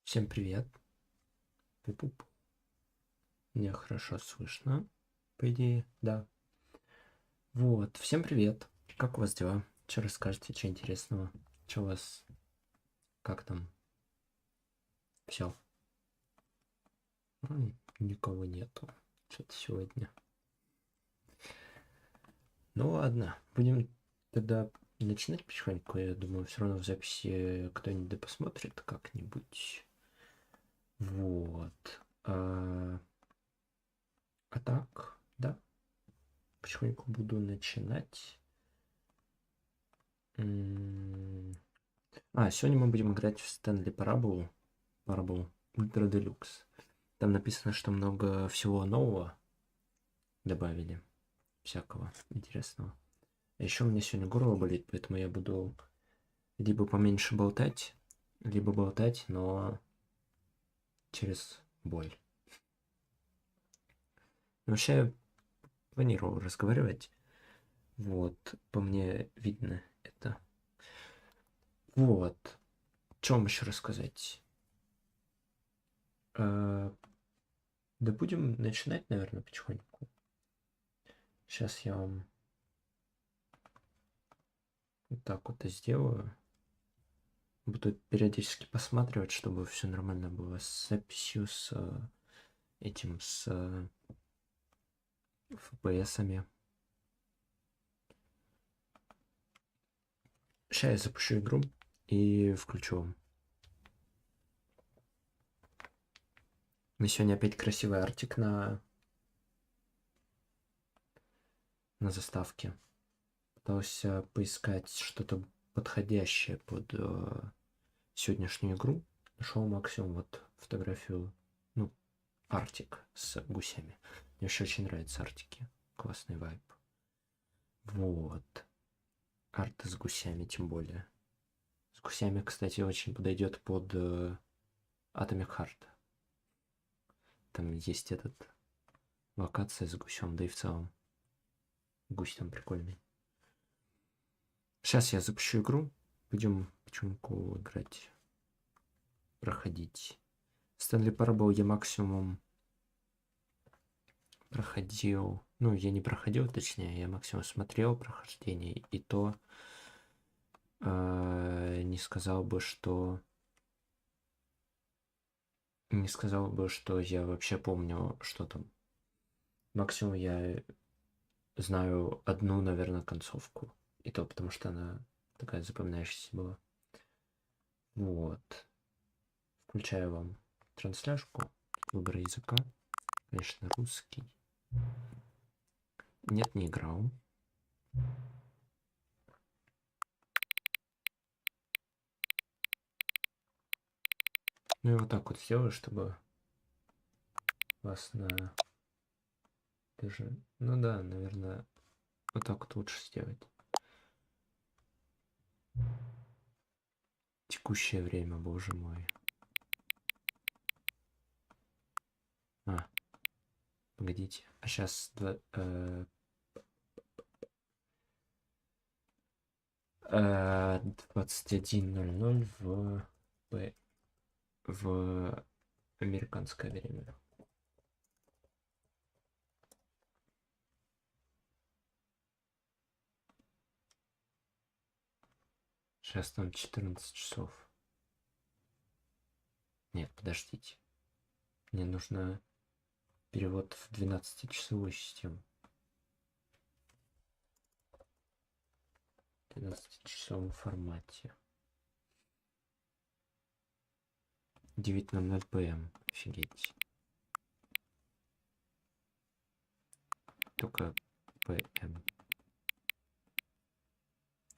Всем привет. Пуп-пуп. Мне хорошо слышно, по идее, да. Вот, всем привет. Как у вас дела? Что расскажете, что интересного? Что у вас, как там? Все. Никого нету. Что-то сегодня. Ну ладно, будем тогда начинать потихоньку. Я думаю, все равно в записи кто-нибудь да посмотрит как-нибудь. Вот. А так, да. Потихоньку буду начинать. Сегодня мы будем играть в Stanley Parable Ultra Deluxe. Там написано, что много всего нового добавили, всякого интересного. А еще у меня сегодня горло болит, поэтому я буду либо поменьше болтать, либо болтать, но через боль. Но вообще я планировал разговаривать. Вот, по мне видно это. Вот. Что вам еще рассказать? Да будем начинать, наверное, потихоньку. Сейчас я вам вот так вот и сделаю. Буду периодически посматривать, чтобы все нормально было с записью, с этим, с FPS-ами. Сейчас я запущу игру и включу вам. Мы сегодня опять красивый артик на заставке. Пытался поискать что-то подходящее под сегодняшнюю игру. Нашел максимум вот фотографию, артик с гусями. Мне вообще очень нравятся артики. Классный вайб. Вот. Арты с гусями тем более. С гусями, кстати, очень подойдет под Atomic Heart. Там есть этот локация с гусем, да и в целом. Гусь там прикольный. Сейчас я запущу игру. Будем потихоньку играть. Проходить. Stanley Parable я максимум проходил. Я не проходил, точнее, я максимум смотрел прохождение. И то не сказал бы, что я вообще помню, что там. Максимум я знаю одну, наверное, концовку. И то потому, что она такая запоминающаяся была. Вот. Включаю вам трансляшку. Выбор языка. Конечно, русский. Нет, не играл. И вот так вот сделаю, чтобы вас на... Даже... да, наверное, вот так вот лучше сделать. Текущее время, боже мой. Погодите. А сейчас 21:00 в американское время. Сейчас там 14 часов. Нет, подождите. Мне нужно перевод в 12-часовую систему. В 12-часовом формате. 9:00 п.м. Офигеть. Только п.м.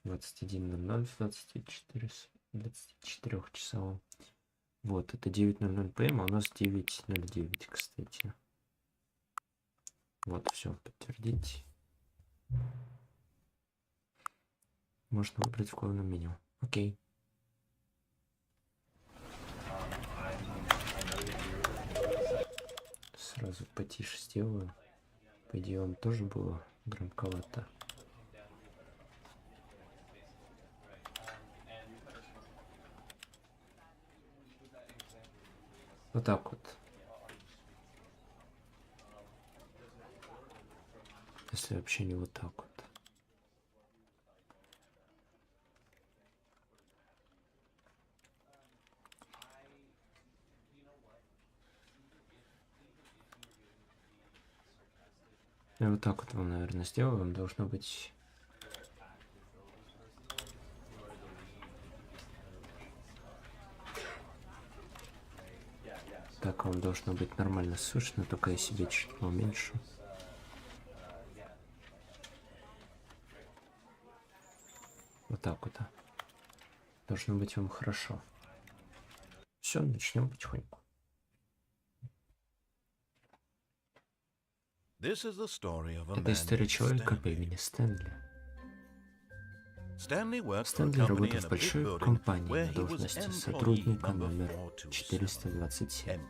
21:00 в 24 часовом. Вот, это 9:00 п.м, а у нас 9:09, кстати. Вот, все, подтвердить. Можно выбрать в главном меню. Окей. Сразу потише сделаю. По идее, вам тоже было громковато. Вот так вот. Если вообще не вот так вот. Я вот так вот вам, наверное, сделаю. Вам должно быть... Так, вам должно быть нормально слышно, только я себе чуть уменьшу. Вот так вот. Должно быть вам хорошо. Все, начнем потихоньку. Это история человека по имени Стэнли. Стэнли работал в большой компании на должности сотрудника номер 427.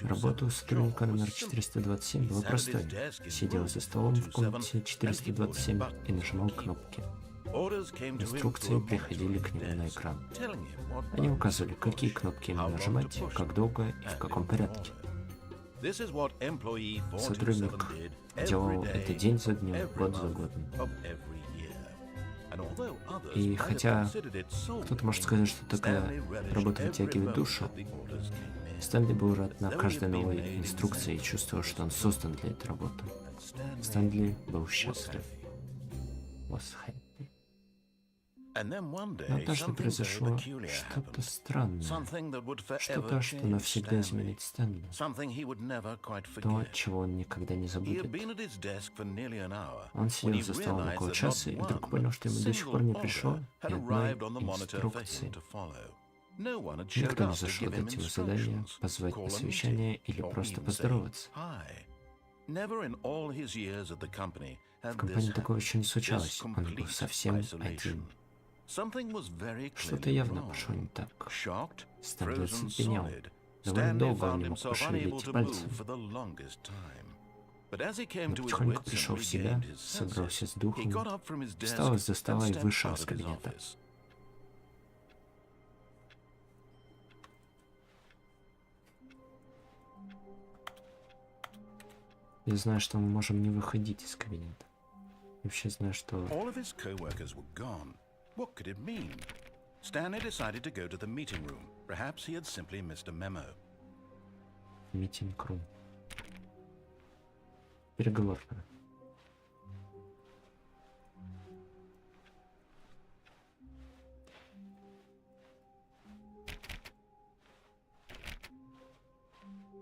Работа у сотрудника номер 427 была простой. Сидел за столом в комнате 427 и нажимал кнопки. Инструкции приходили к нему на экран. Они указывали, какие кнопки ему нажимать, как долго и в каком порядке. Сотрудник делал это день за днем, год за годом. И хотя кто-то может сказать, что такая работа вытягивает душу, Стэнли был рад на каждой новой инструкции и чувствовал, что он создан для этой работы. Стэнли был счастлив. Was happy. Но однажды произошло что-то странное, что-то, что навсегда изменит Стэнли, то, чего он никогда не забудет. Он сидел за столом около часа и вдруг понял, что ему до сих пор не пришло ни одной инструкции. Никто не зашел дать ему задание, позвать на совещание или просто поздороваться. В компании такого еще не случалось, он был совсем один. Что-то явно пошло не так. Стэнли оцепенел. Довольно долго он не мог пошевелить пальцем. Но потихоньку пришел в себя, собрался с духом, встал из-за стола и вышел из кабинета. Я знаю, что мы можем не выходить из кабинета. Я вообще знаю, что... What could it mean? Stanley decided to go to the meeting room. Perhaps he had simply missed a memo. Meeting room. Переговорная.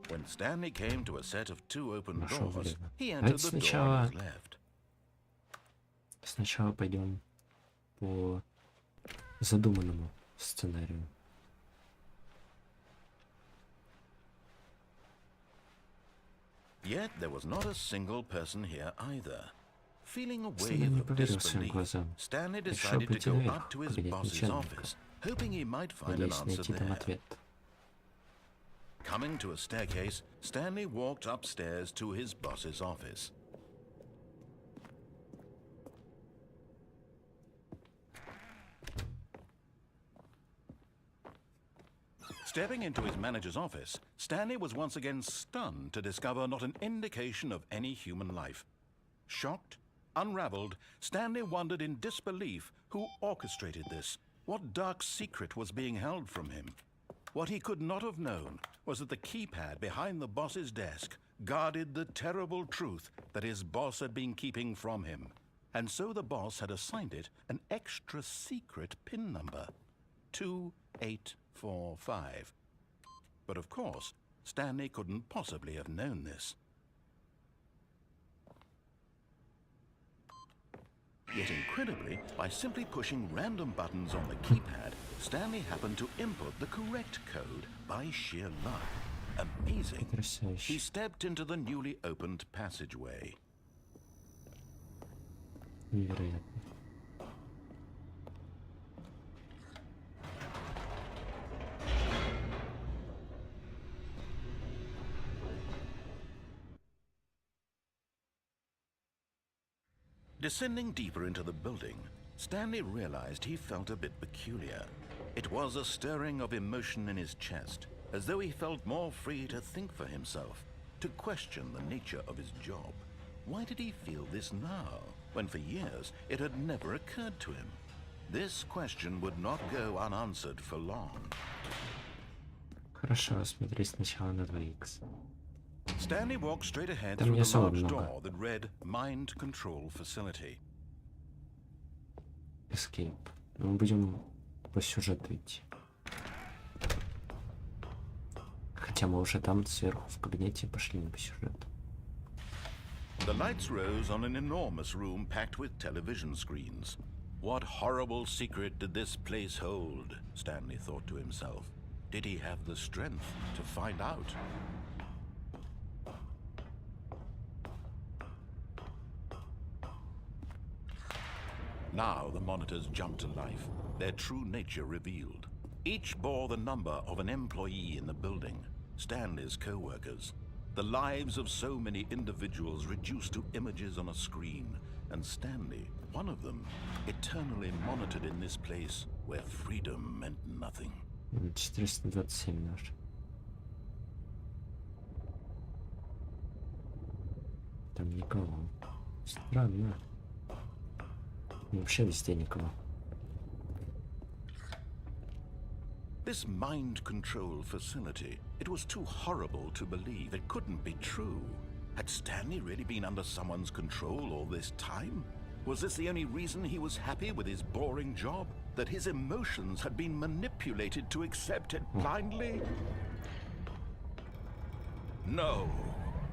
When Stanley came to a set of two open Нашел doors, время. he А entered это the door on his left. Сначала пойдем по задуманному сценарию. Yet there was not a single person here either. Feeling a Стэнли wave не of поверил своим disbelief, глазам. Stanley Решил decided to пойти go наверх, up to в his кабинет boss's начальника, office, hoping he might find an надеясь answer найти там there. ответ. Coming to a staircase, Stanley walked upstairs to his boss's office. Stepping into his manager's office, Stanley was once again stunned to discover not an indication of any human life. Shocked, unraveled, Stanley wondered in disbelief who orchestrated this, what dark secret was being held from him. What he could not have known was that the keypad behind the boss's desk guarded the terrible truth that his boss had been keeping from him. And so the boss had assigned it an extra secret PIN number, 2845. But of course, Stanley couldn't possibly have known this. Yet incredibly, by simply pushing random buttons on the keypad, Stanley happened to input the correct code by sheer luck. Amazing. He stepped into the newly opened passageway. Невероятно. Descending deeper into the building, Stanley realized he felt a bit peculiar. It was a stirring of emotion in his chest. as though he felt more free to think for himself, to question the nature of his job. Why did he feel this now, when for years it had never occurred to him? This question would not go unanswered for long. Хорошо, смотри сначала на 2х. Stanley walked straight ahead Там through не the особо large много. door that read Mind Control Facility. Escape. Мы будем по сюжету идти. Хотя мы уже там сверху в кабинете пошли не по сюжету. The lights rose on an enormous room packed with television screens. What horrible secret did this place hold? Stanley thought to himself. Did he have the strength to find out? Now the monitors jumped to life, their true nature revealed. Each bore the number of an employee in the building, Stanley's co-workers. The lives of so many individuals reduced to images on a screen, and Stanley, one of them, eternally monitored in this place where freedom meant nothing. 427 наш. Там никого. Странно. Вообще везде никого. This mind control facility, it was too horrible to believe. It couldn't be true. Had Stanley really been under someone's control all this time? Was this the only reason he was happy with his boring job? That his emotions had been manipulated to accept it blindly? No,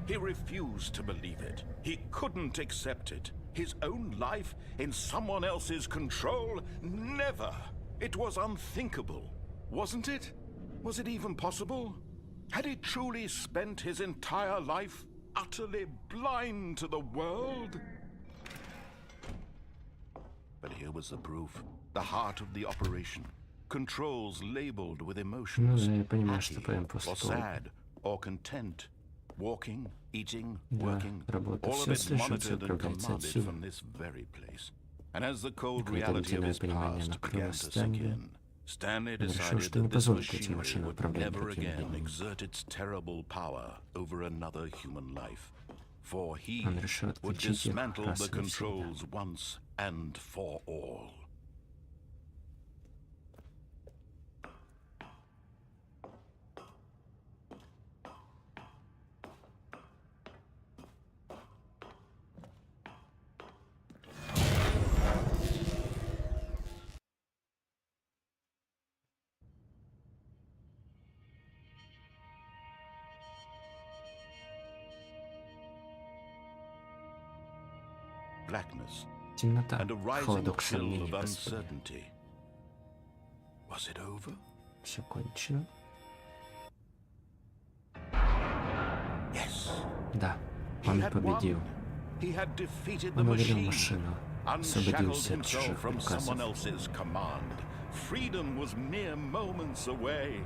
he refused to believe it. He couldn't accept it. His own life in someone else's control? Never! It was unthinkable. Wasn't it? Was it even possible? Had he truly spent his entire life utterly blind to the world? But here was the proof. The heart of the operation. Controls labeled with emotions. Ну, я понимаю, что Happy, прям после or того. sad, or content. Walking, eating, Да, working. работа. All of Всё it слышится, monitored and управляется commanded отсюда. from this very place. And as the cold Какое-то reality of ледяное his понимание past began накрыло to sink Стэнли. in, Stanley Он решил, decided что не that this позволит этим machinery машинам would управлять never такими again людьми. exert its terrible power over another human life. For he Он решил would отключить их dismantle раз the и навсегда. controls once and for all. Blackness Темнота. and a rising Холодок chill сомнений, of господи. uncertainty. Was it over? Все кончено. Yes. Да, He он had победил. won. He had defeated the Он одолел machine, машину. unshackled Освободился от himself чужих from someone приказов. else's command. Freedom was mere moments away.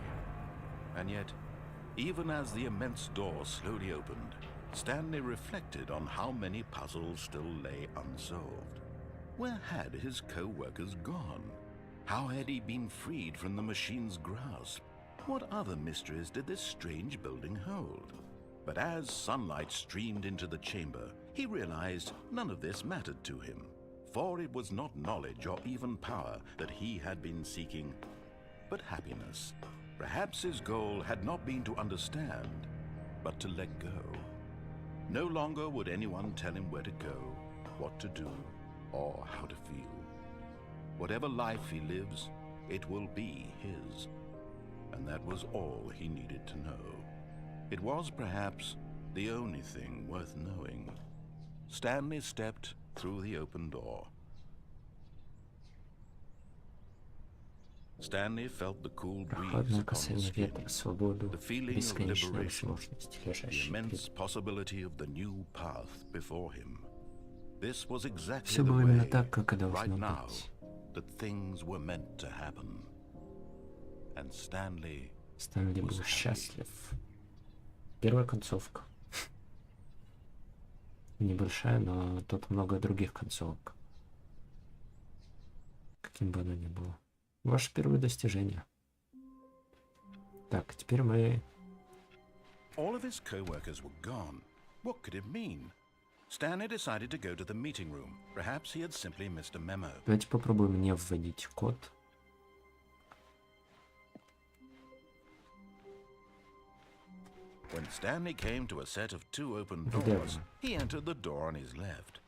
And yet, even as the immense door slowly opened, Stanley reflected on how many puzzles still lay unsolved. Where had his co-workers gone? How had he been freed from the machine's grasp? What other mysteries did this strange building hold? But as sunlight streamed into the chamber, he realized none of this mattered to him, for it was not knowledge or even power that he had been seeking, but happiness. Perhaps his goal had not been to understand, but to let go. No longer would anyone tell him where to go, what to do, or how to feel. Whatever life he lives, it will be his. And that was all he needed to know. It was perhaps the only thing worth knowing. Stanley stepped through the open door. Stanley felt the cool breeze Прохладное upon his касание skin, ветра, свободу, the feeling of бесконечные liberation, возможности, the лежащие immense перед. possibility of the new path before him. This was exactly Все the было именно way, так, как и right должно now, быть. that things were meant to happen. And Stanley Стэнли was был happy. счастлив. Первая концовка. Небольшая, но тут много других концовок. Каким бы оно ни было. Ваше первое достижение. Так, теперь мы... All of his co-workers were gone. What could it mean? Stanley decided to go to the meeting room. Perhaps he had simply missed a memo. Давайте попробуем не вводить код. When Stanley came to a set of 2 open doors, he entered the door on his left.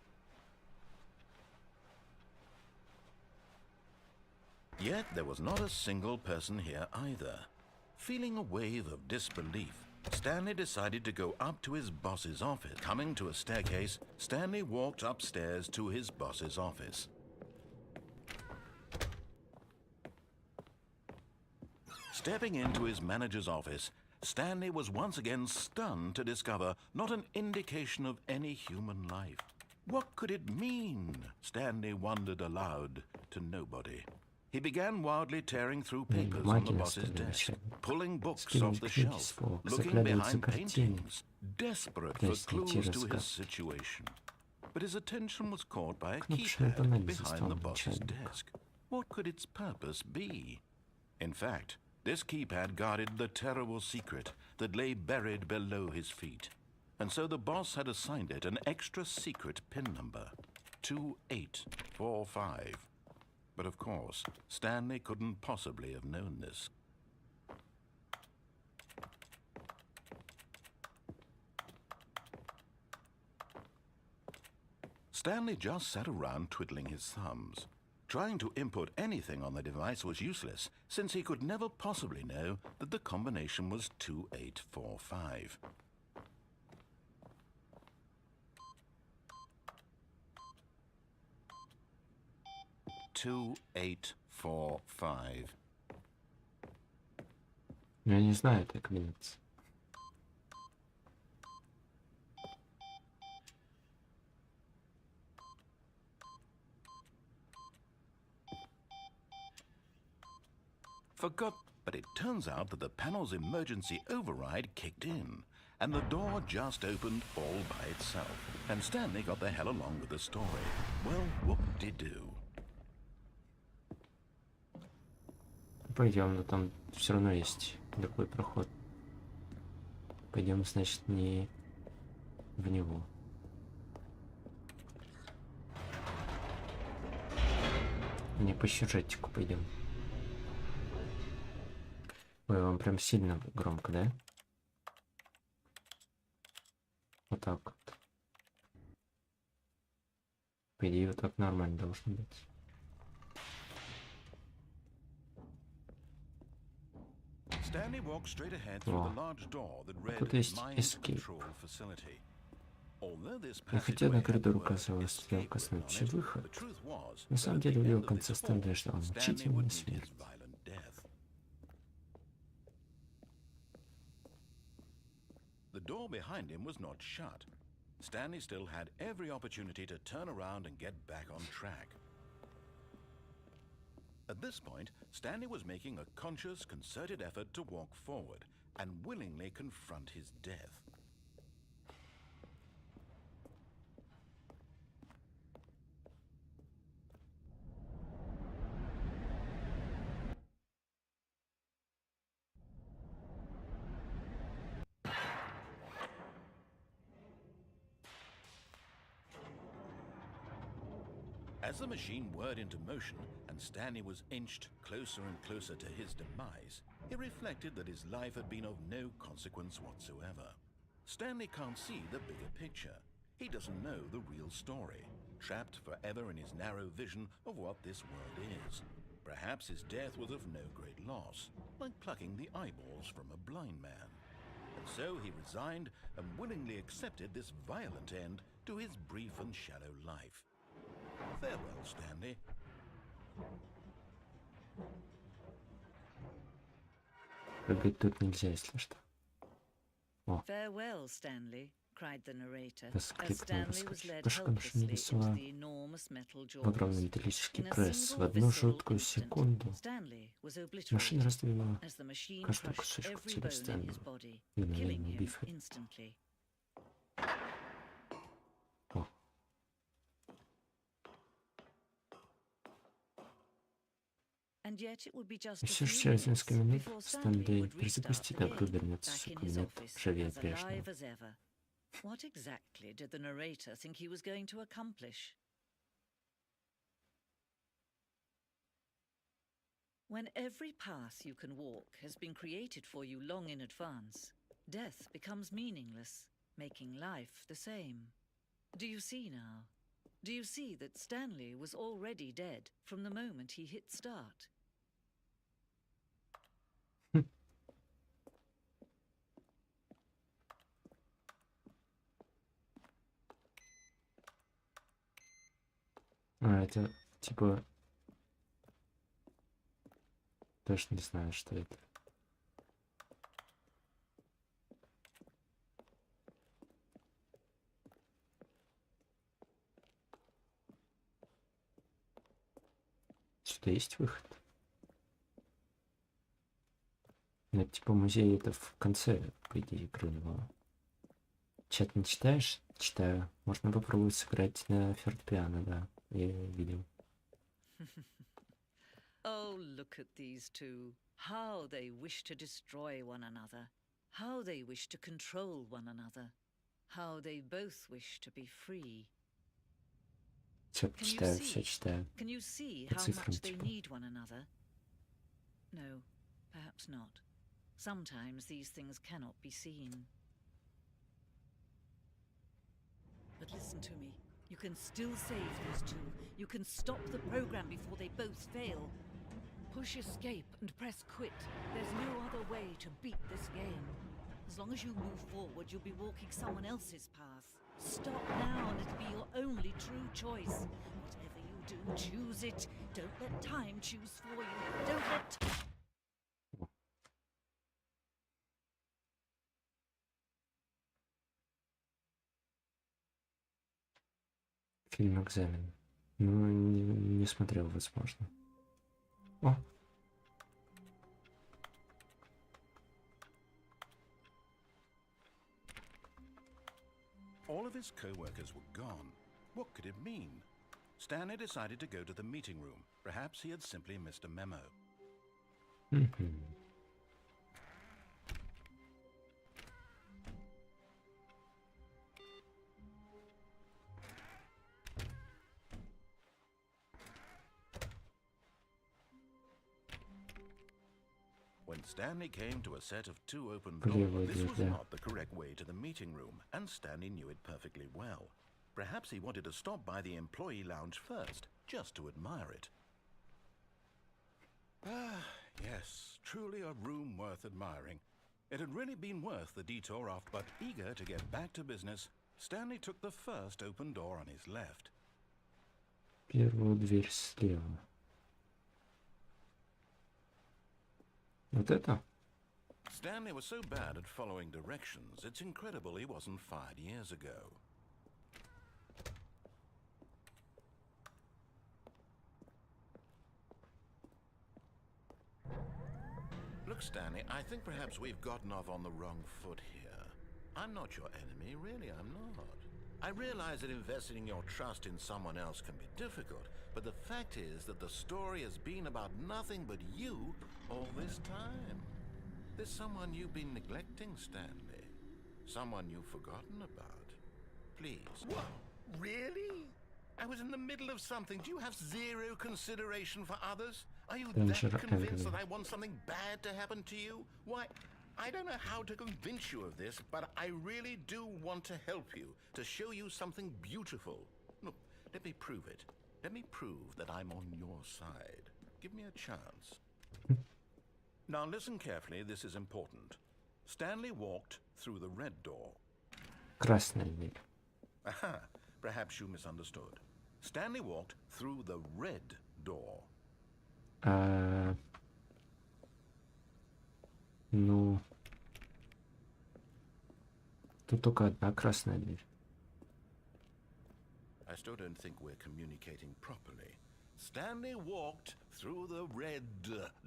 Yet there was not a single person here either. Feeling a wave of disbelief, Stanley decided to go up to his boss's office. Coming to a staircase, Stanley walked upstairs to his boss's office. Stepping into his manager's office, Stanley was once again stunned to discover not an indication of any human life. What could it mean? Stanley wondered aloud to nobody. He began wildly tearing through papers on the boss's desk, pulling books off the shelf, looking behind paintings, desperate for clues to his situation. But his attention was caught by a keypad behind the boss's desk. What could its purpose be? In fact, this keypad guarded the terrible secret that lay buried below his feet. And so the boss had assigned it an extra secret PIN number, 2845. But of course, Stanley couldn't possibly have known this. Stanley just sat around twiddling his thumbs. Trying to input anything on the device was useless, since he could never possibly know that the combination was 2845. Я не знаю этой комбинации. Forgot, but it turns out that the panel's emergency override kicked in, and the door just opened all by itself, and Stanley got the hell along with the story. Well, whoop-de-doo. Пойдем, но там все равно есть другой проход. Пойдем, значит, не в него. Не по сюжетику пойдем. Ой, вам прям сильно громко, да? Вот так вот. По идее, вот так нормально должно быть. Stanley walked straight ahead through the large door that read Mind Control Facility. И хотя на коридор указывала стрелка с надписью «Выход», на самом деле в его конце Стэнли ждал мучительная смерть. The door behind him was not shut. Stanley still had every opportunity to turn around and get back on track. At this point, Stanley was making a conscious, concerted effort to walk forward and willingly confront his death. As the machine whirred into motion and Stanley was inched closer and closer to his demise, he reflected that his life had been of no consequence whatsoever. Stanley can't see the bigger picture. He doesn't know the real story, trapped forever in his narrow vision of what this world is. Perhaps his death was of no great loss, like plucking the eyeballs from a blind man. And so he resigned and willingly accepted this violent end to his brief and shallow life. Farewell, Stanley. Прыгать тут нельзя, если что. О. Farewell, Stanley, cried the narrator, as Воскликнул Stanley was рассказчик. led Башка машины helplessly висела into the enormous metal в огромный jaws. металлический In a пресс. В single одну visceral жуткую instant, секунду Stanley was машина obliterated раздвинула as the machine каждую crushed кусочку every тела bone in Стэнли, his body, мгновенно killing him убив его. instantly. О. A And yet it would be just a Все же few через несколько minutes минут before Стэнли Stanley would restart перезапустит, the а Бру game, вернется в back in his кабинет office, живее as прежнего. alive as ever. What exactly did the narrator think he was going to accomplish? When every path you can walk has been created for you long in advance, death becomes meaningless, making life the same. Do you see now? Do you see that Stanley was already dead from the moment he hit start? Это типа... Точно не знаю, что это. Сюда есть выход? Нет, типа музей это в конце, по идее, игры, но... Чат не читаешь? Читаю. Можно попробовать сыграть на фортепиано, да. Я видел. Oh, look at these two. How they wish to destroy one another. How they wish to control one another. How they both wish to be free. Все читаю, все читаю. Can you see По how цифрам, much they типа. need one another? No, perhaps not. Sometimes these things cannot be seen. But listen to me. You can still save these two. You can stop the program before they both fail. Push escape and press quit. There's no other way to beat this game. As long as you move forward, you'll be walking someone else's path. Stop now and it'll be your only true choice. Whatever you do, choose it. Don't let time choose for you. Don't let... Фильм «Экзамен». Ну, не смотрел, возможно. О! All of his co-workers were gone. What could it mean? Stanley decided to go to the meeting room. Perhaps he had simply missed a memo. When Stanley came to a set of two open doors, this was not the correct way to the meeting room, and Stanley knew it perfectly well. Perhaps he wanted to stop by the employee lounge first, just to admire it. Ah, yes, truly a room worth admiring. It had really been worth the detour off, but eager to get back to business, Stanley took the first open door on his left. Первую дверь слева. Вот это? Stanley was so bad at following directions, it's incredible he wasn't fired years ago. Look, Stanley, I think perhaps we've gotten off on the wrong foot here. I'm not your enemy, really, I'm not. I realize that investing your trust in someone else can be difficult, but the fact is that the story has been about nothing but you all this time. There's someone you've been neglecting, Stanley. Someone you've forgotten about. Please. What? Really? I was in the middle of something. Do you have zero consideration for others? Are you that convinced that I want something bad to happen to you? Why, I don't know how to convince you of this, but I really do want to help you, to show you something beautiful. Look, let me prove it. Let me prove that I'm on your side. Give me a chance. Now listen carefully, this is important. Stanley walked through the red door. Красная дверь. Aha, perhaps you misunderstood. Stanley walked through the red door. Ну... Тут только одна красная дверь. I still don't think we're communicating properly. Stanley walked through the red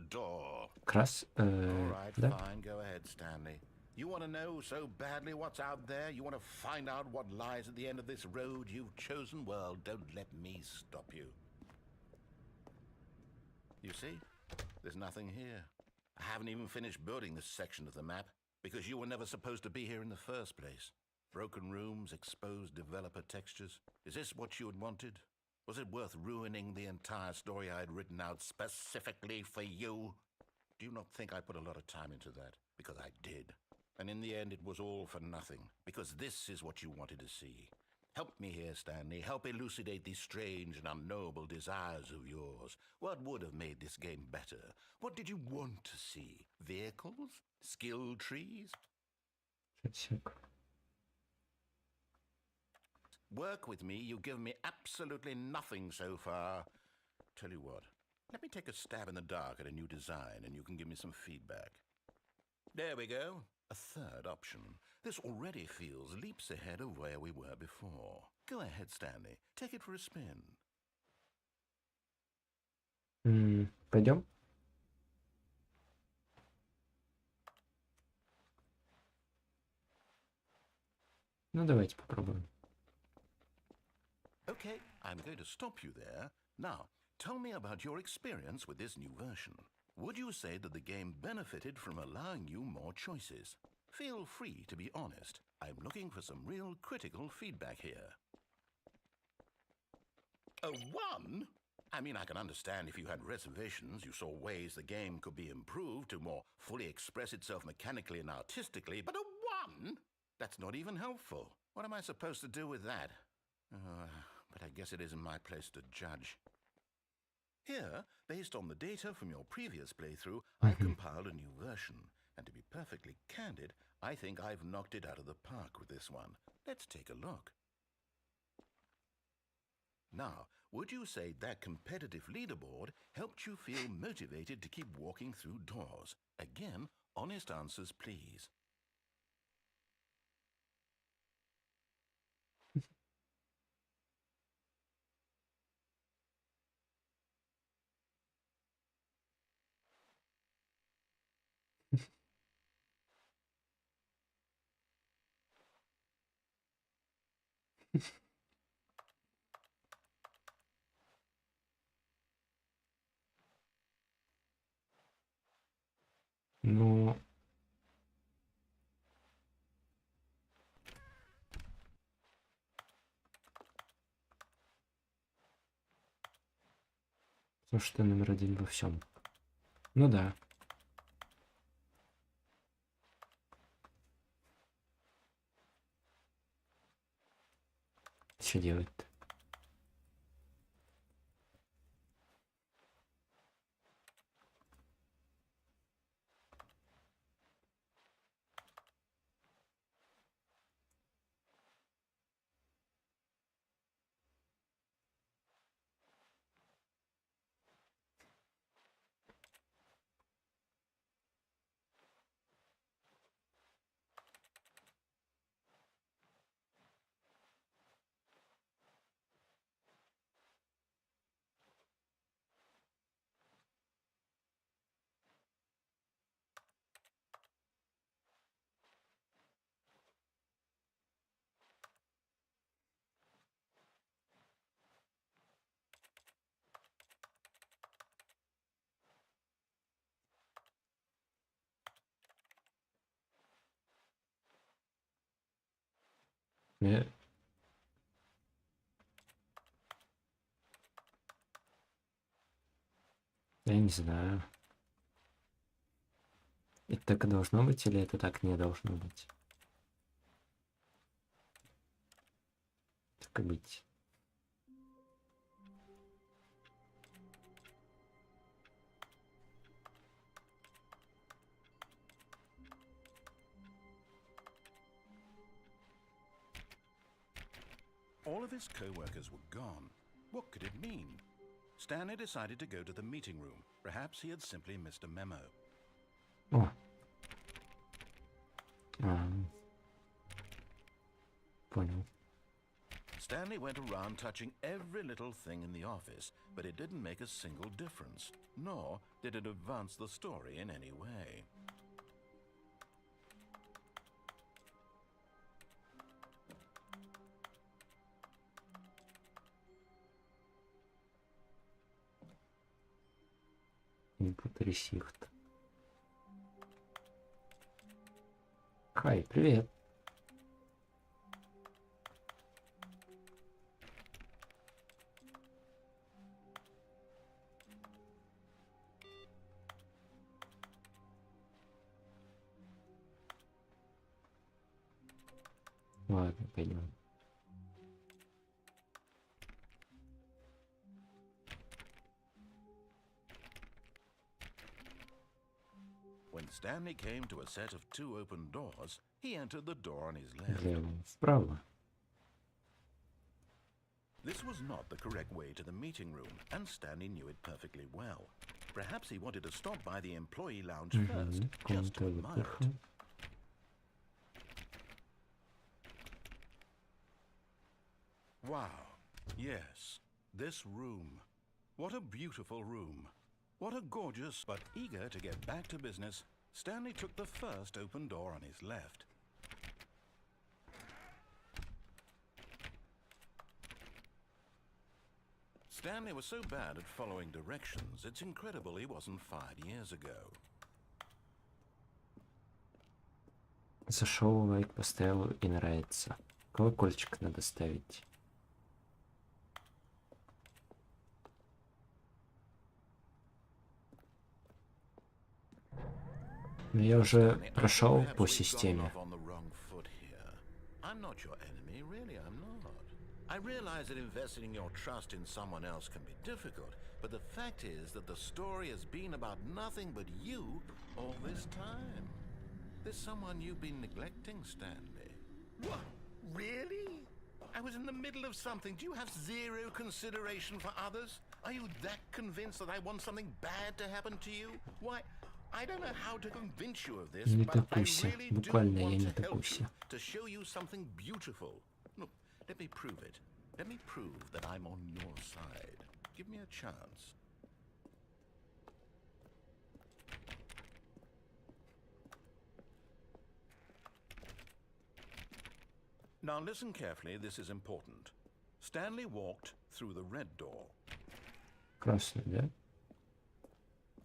door. All right, да? fine, go ahead, Stanley. You want to know so badly what's out there? You want to find out what lies at the end of this road you've chosen? Well, don't let me stop you. You see? there's nothing here. I haven't even finished building this section of the map because you were never supposed to be here in the first place. Broken rooms, exposed developer textures. Is this what you had wanted? Was it worth ruining the entire story I had written out specifically for you? Do you not think I put a lot of time into that? Because I did. And in the end, it was all for nothing. Because this is what you wanted to see. Help me here, Stanley. Help elucidate these strange and unknowable desires of yours. What would have made this game better? What did you want to see? Vehicles? Skill trees? Work with me. You've given me absolutely nothing so far. Tell you what, let me take a stab in the dark at a new design and you can give me some feedback. There we go. A third option. This already feels leaps ahead of where we were before. Go ahead, Stanley. Take it for a spin. Пойдем? Ну, давайте попробуем. Okay, I'm going to stop you there. Now, tell me about your experience with this new version. Would you say that the game benefited from allowing you more choices? Feel free to be honest. I'm looking for some real critical feedback here. A 1? I mean, I can understand if you had reservations, you saw ways the game could be improved to more fully express itself mechanically and artistically, but a 1? That's not even helpful. What am I supposed to do with that? But I guess it isn't my place to judge. Here, based on the data from your previous playthrough, I've compiled a new version. And to be perfectly candid, I think I've knocked it out of the park with this one. Let's take a look. Now, would you say that competitive leaderboard helped you feel motivated to keep walking through doors? Again, honest answers, please. Ну... Потому что ты номер один во всем. Ну да. Что делать-то? Я не знаю. Это так и должно быть, или это так не должно быть? Так и быть. All of his co-workers were gone. What could it mean? Stanley decided to go to the meeting room. Perhaps he had simply missed a memo. О. Понял. Stanley went around touching every little thing in the office, but it didn't make a single difference, nor did it advance the story in any way. Не путай ресифт. Хай, привет. Ладно, пойдем. When Stanley came to a set of 2 open doors, he entered the door on his left. Влево, вправо. This was not the correct way to the meeting room, and Stanley knew it perfectly well. Perhaps he wanted to stop by the employee lounge first, just to Комната admire отдыха. it. Wow, yes, this room. What a beautiful room. What a gorgeous, but eager to get back to business, Stanley took the first open door on his left. Stanley was so bad at following directions, it's incredible he wasn't fired years ago. Зашел, лайк поставил и нравится. Колокольчик надо ставить. Но я уже прошел по системе. I realize that investing your trust in someone else can be difficult, but the fact is that the story has been about nothing but you all this time. There's someone you've been neglecting, Stanley. What? Really? I was in the middle of something. Do you have zero consideration for others? Are you that convinced that I want something bad to happen to you? Why, I don't know how to convince you of this, but I really do want to help you, to show you something beautiful. Look, let me prove it. Let me prove that I'm on your side. Give me a chance. Now listen carefully, this is important. Stanley walked through the red door. Красный, да?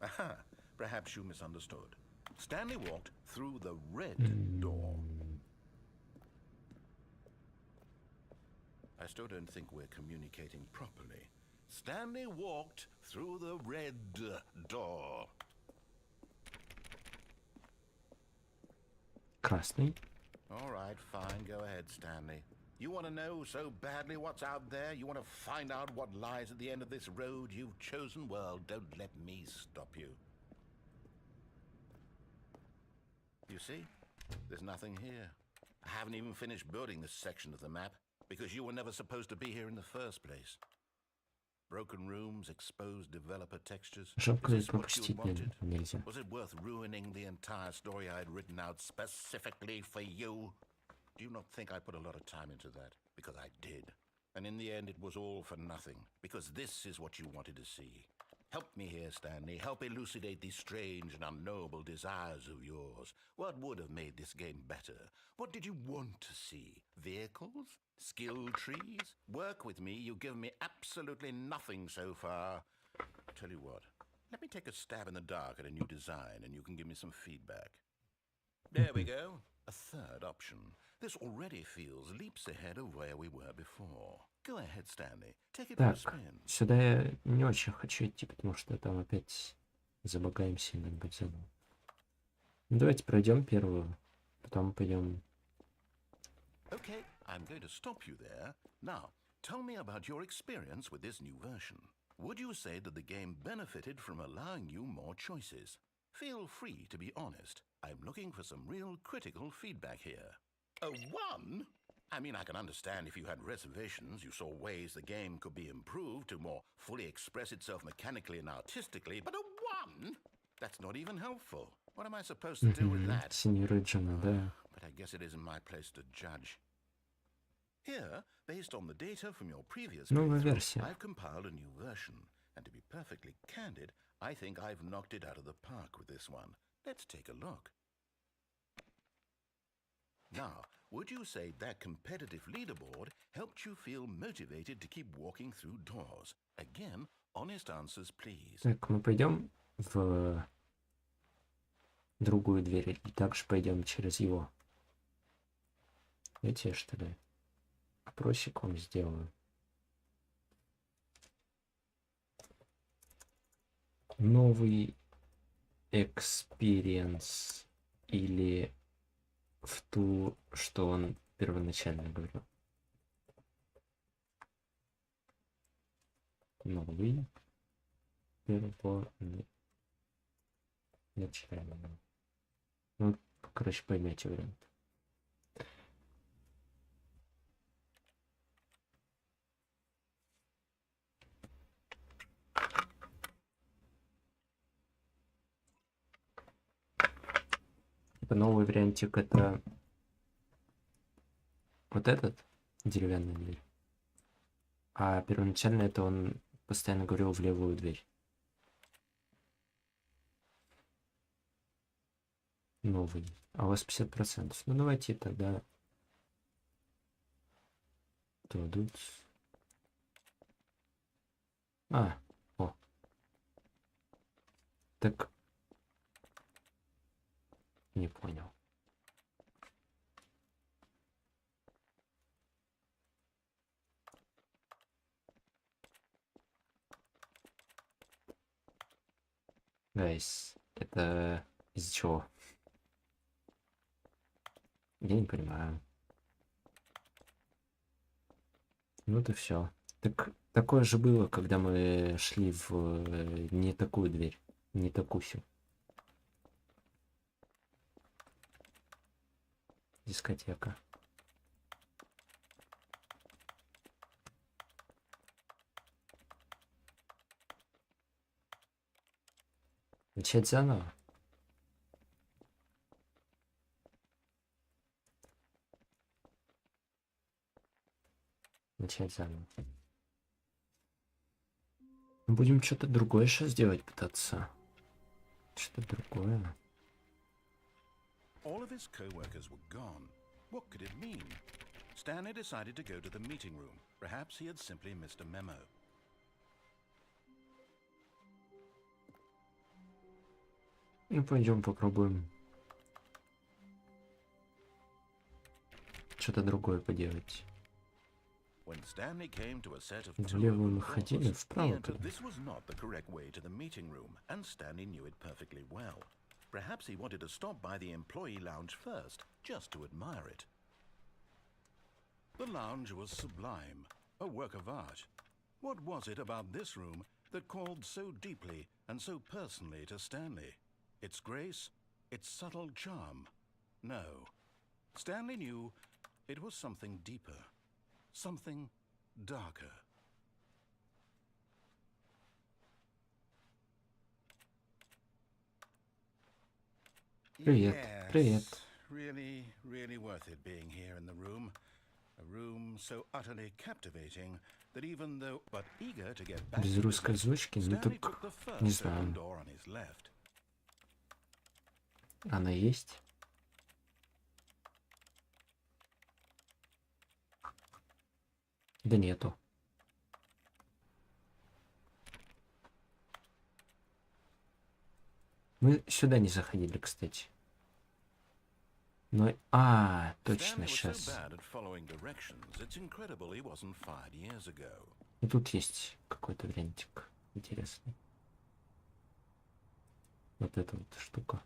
Aha, perhaps you misunderstood. Stanley walked through the red door. I still don't think we're communicating properly. Stanley walked through the red door. Красный. All right, fine. Go ahead, Stanley. You want to know so badly what's out there? You want to find out what lies at the end of this road you've chosen? Well, don't let me stop you. You see? There's nothing here. I haven't even finished building this section of the map, because you were never supposed to be here in the first place. Broken rooms, exposed developer textures. Жалко, Is this what you пропустить wanted? нельзя. Was it worth ruining the entire story I had written out specifically for you? Do you not think I put a lot of time into that? Because I did. And in the end, it was all for nothing. Because this is what you wanted to see. Help me here, Stanley. Help elucidate these strange and unknowable desires of yours. What would have made this game better? What did you want to see? Vehicles? Skill trees? Work with me. You've given me absolutely nothing so far. Tell you what. Let me take a stab in the dark at a new design, and you can give me some feedback. There we go. A third option. This already feels leaps ahead of where we were before. Go ahead, Stanley. Take it for a Так, spin. сюда я не очень хочу идти, потому что там опять забагаемся и надо заново. Ну, давайте пройдем первую, потом пойдем. Okay, I'm going to stop you there. Now, tell me about your experience with this new version. Would you say that the game benefited from allowing you more choices? Feel free to be honest. I'm looking for some real critical feedback here. A 1? I mean, I can understand if you had reservations, you saw ways the game could be improved to more fully express itself mechanically and artistically, but a 1? That's not even helpful. What am I supposed to do with that? Синьора Джана, да. But I guess it isn't my place to judge. Here, based on the data from your previous Новая playthrough, версия. I've compiled a new version. And to be perfectly candid, I think I've knocked it out of the park with this one. Let's take a look. Now, would you say that competitive leaderboard helped you feel motivated to keep walking through doors? Again, honest answers, please. Так, мы пойдем в другую дверь и также пойдем через его. Эти, что ли? Опросик вам сделаю. Новый экспириенс или в ту, что он первоначально говорил. Новый первоначально. Ну, короче, поймете вариант. Новый вариантик это вот этот деревянный дверь, а первоначально это он постоянно говорил в левую дверь. Новый, а у вас 50%. Ну давайте тогда тут. О. Так. Не понял. Гайс, это из-за чего? Я не понимаю. Ну то все. Так такое же было, когда мы шли в не такую дверь, Нетакусю. Дискотека. Начать заново. Начать заново. Будем что-то другое сейчас делать пытаться. Что-то другое. All of his co-workers were gone. What could it mean? Stanley decided to go to the meeting room. Perhaps he had simply missed a memo. Ну, пойдем попробуем что-то другое поделать. When Stanley came to a set of В two левую мы open ходили, doors, he вправо. entered. This was not the correct way to the meeting room, and Stanley knew it perfectly well. Perhaps he wanted to stop by the employee lounge first, just to admire it. The lounge was sublime, a work of art. What was it about this room that called so deeply and so personally to Stanley? Its grace? Its subtle charm? No. Stanley knew it was something deeper, something darker. Привет, привет. Really worth it being here in the room. A room so utterly captivating that even though but eager to get back Без to русской business, озвучки, ну Stanley так, took the first не open знаю. door on his left. Она есть? Да нету. Мы сюда не заходили, кстати. Но... точно, Stanley was so сейчас. bad at following directions, it's incredible he wasn't fired years ago. И тут есть какой-то вариантик интересный. Вот эта вот штука.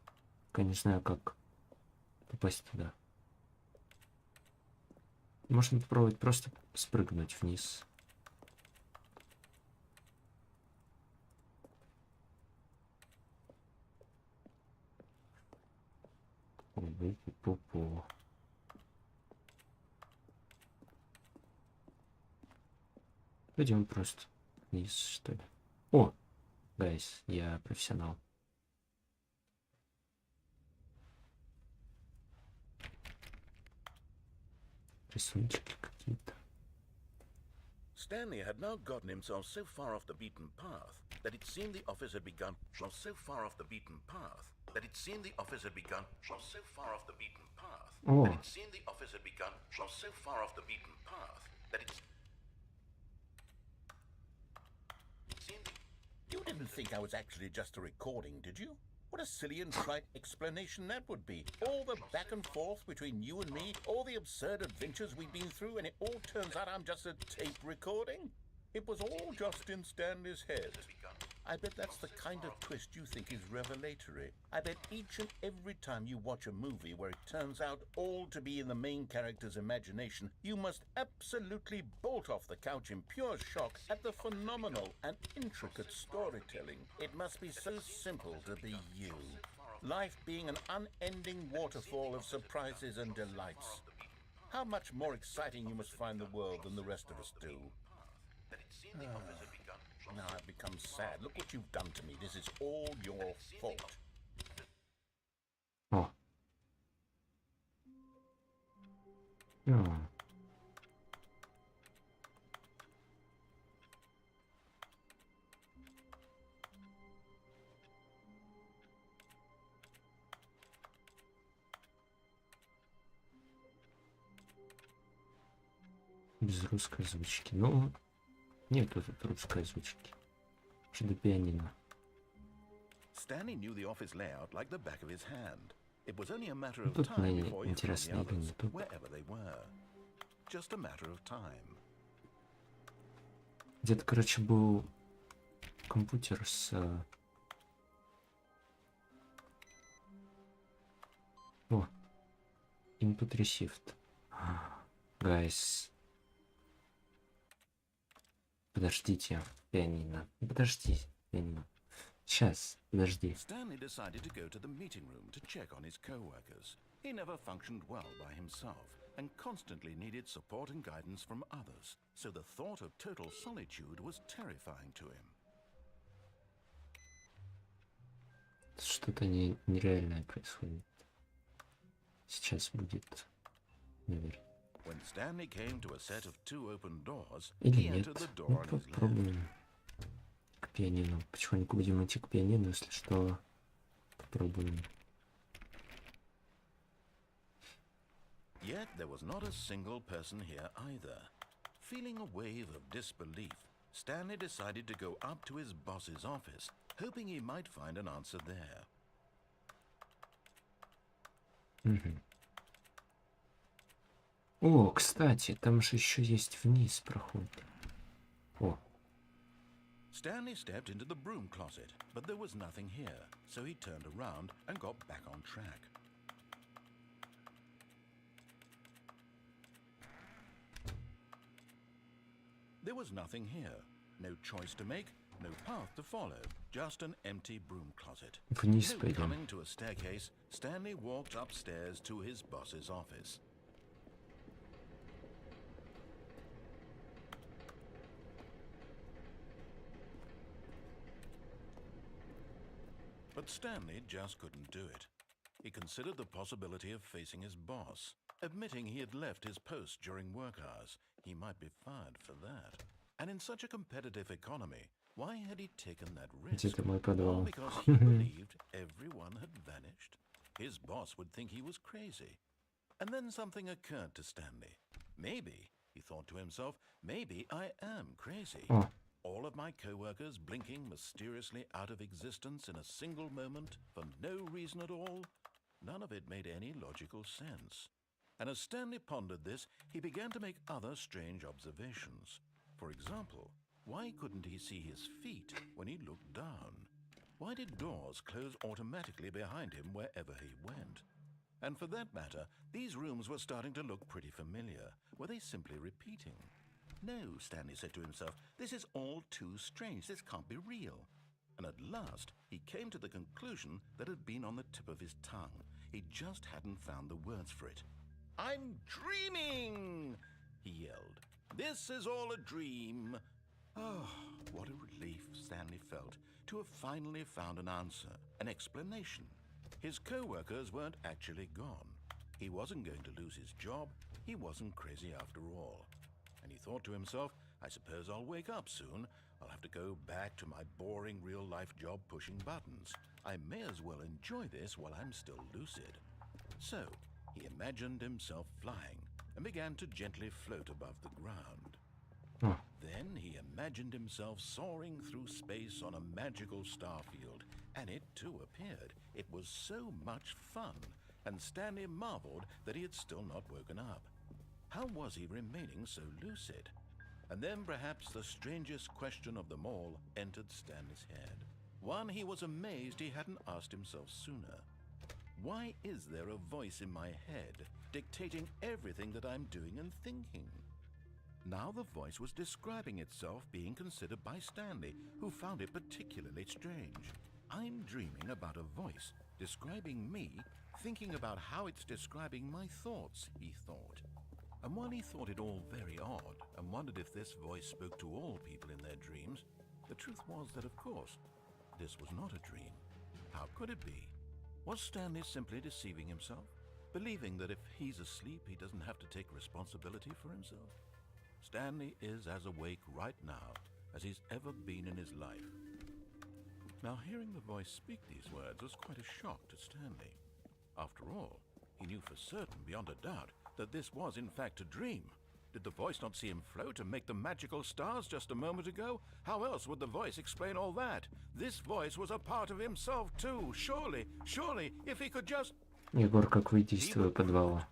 Я не знаю, как попасть туда. Можно попробовать просто спрыгнуть вниз. Пу-пу-пу. Пойдем просто вниз, что ли. О! Гайс, я профессионал. Рисуночки какие-то. Stanley had now gotten himself so far off the beaten path that it seemed the office had begun from so far off the beaten path that it seemed the office had begun from so far off the beaten path Oh. that it seemed the office had begun from so far off the beaten path that it seemed. You didn't didn't think I was actually just a recording, did you? What a silly and trite explanation that would be. All the back and forth between you and me, all the absurd adventures we've been through, and it all turns out I'm just a tape recording? It was all just in Stanley's head. I bet that's the kind of twist you think is revelatory. I bet each and every time you watch a movie where it turns out all to be in the main character's imagination, you must absolutely bolt off the couch in pure shock at the phenomenal and intricate storytelling. It must be so simple to be you. Life being an unending waterfall of surprises and delights. How much more exciting you must find the world than the rest of us do. Now I've become sad. Look what you've done to me. This is all your fault. О. О. Без русской озвучки. Ну, нету тут русской озвучки. Что до пианино. Stanley knew the office layout like the back of his hand. It was only a matter of Тут time before he found the интересные игры, others, тут. wherever they were. Just a matter of time. Где-то, короче, был компьютер с... О, input received. Guys. Подождите, пианино. Подожди, пианино. Сейчас, подожди. Stanley decided to go to the meeting room to check on his co-workers. He never functioned well by himself and constantly needed support and guidance from others, so the thought of total solitude was terrifying to him. Что-то нереальное происходит. Сейчас будет, наверное. When Stanley came to a set of 2 open doors, Или he нет. entered the door Ну, on his left. попробуем к пианино. Потихоньку будем идти к пианино, если что. Попробуем. Yet there was not a single person here either. Feeling a wave of disbelief, Stanley decided to go up to his boss's office, hoping he might find an answer there. Угу. О, кстати, там же еще есть вниз проход. О. Stanley stepped into the broom closet, but there was nothing here, so he turned around and got back on track. There was nothing here. No choice to make, no path to follow, just an empty broom closet. Вниз So, пойдем. coming to a staircase, Stanley walked upstairs to his boss's office. But Stanley just couldn't do it. He considered the possibility of facing his boss, admitting he had left his post during work hours. He might be fired for that. And in such a competitive economy, why had he taken that risk? Где-то мой All подвал. because he believed everyone had vanished? His boss would think he was crazy. And then something occurred to Stanley. Maybe, he thought to himself, maybe I am crazy. О, All of my co-workers blinking mysteriously out of existence in a single moment for no reason at all? None of it made any logical sense. And as Stanley pondered this, he began to make other strange observations. For example, why couldn't he see his feet when he looked down? Why did doors close automatically behind him wherever he went? And for that matter, these rooms were starting to look pretty familiar. Were they simply repeating? No, Stanley said to himself, this is all too strange. This can't be real. And at last, he came to the conclusion that had been on the tip of his tongue. He just hadn't found the words for it. I'm dreaming, he yelled. This is all a dream. Oh, what a relief Stanley felt to have finally found an answer, an explanation. His co-workers weren't actually gone. He wasn't going to lose his job. He wasn't crazy after all. And he thought to himself, I suppose I'll wake up soon. I'll have to go back to my boring real-life job pushing buttons. I may as well enjoy this while I'm still lucid. So, he imagined himself flying and began to gently float above the ground. О, Then he imagined himself soaring through space on a magical starfield, and it too appeared. It was so much fun, and Stanley marveled that he had still not woken up. How was he remaining so lucid? And then perhaps the strangest question of them all entered Stanley's head. One he was amazed he hadn't asked himself sooner. Why is there a voice in my head dictating everything that I'm doing and thinking? Now the voice was describing itself being considered by Stanley, who found it particularly strange. I'm dreaming about a voice describing me, thinking about how it's describing my thoughts, he thought. And while he thought it all very odd and wondered if this voice spoke to all people in their dreams, the truth was that, of course, this was not a dream. How could it be? Was Stanley simply deceiving himself, believing that if he's asleep, he doesn't have to take responsibility for himself? Stanley is as awake right now as he's ever been in his life. Now, hearing the voice speak these words was quite a shock to Stanley. After all, he knew for certain, beyond a doubt, that this was in fact a dream. Did the voice not see him float and make the magical stars just a moment ago? How else would the voice explain all that? This voice was a part of himself too. Surely, if he could just... Егор, как выйти из твоего подвала?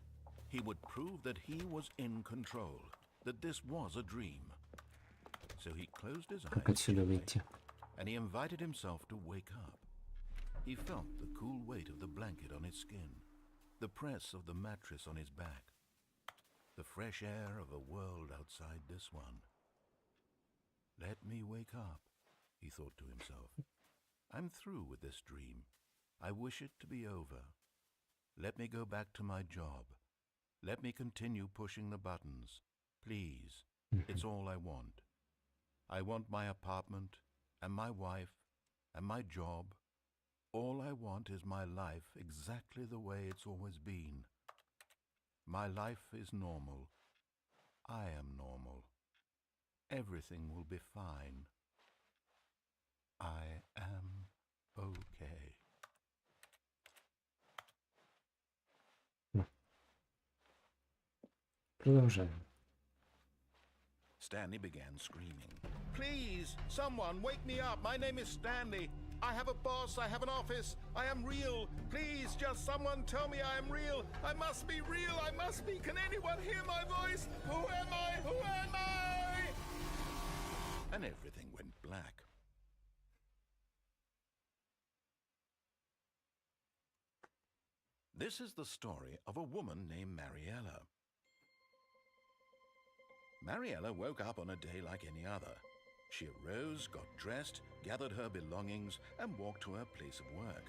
He would prove that he was in control, that this was a dream. So he closed his Как eyes отсюда выйти? and he invited himself to wake up. He felt the cool weight of the blanket on his skin, the press of the mattress on his back, the fresh air of a world outside this one. Let me wake up, he thought to himself. I'm through with this dream. I wish it to be over. Let me go back to my job. Let me continue pushing the buttons. Please, it's all I want. I want my apartment and my wife and my job. All I want is my life exactly the way it's always been. My life is normal. I am normal. Everything will be fine. I am okay. Продолжаем. Stanley began screaming. Please, someone, wake me up. My name is Stanley. I have a boss. I have an office. I am real. Please, just someone tell me I am real. I must be real. I must be. Can anyone hear my voice? Who am I? Who am I? And everything went black. This is the story of a woman named Mariella. Mariella woke up on a day like any other. She arose, got dressed, gathered her belongings, and walked to her place of work.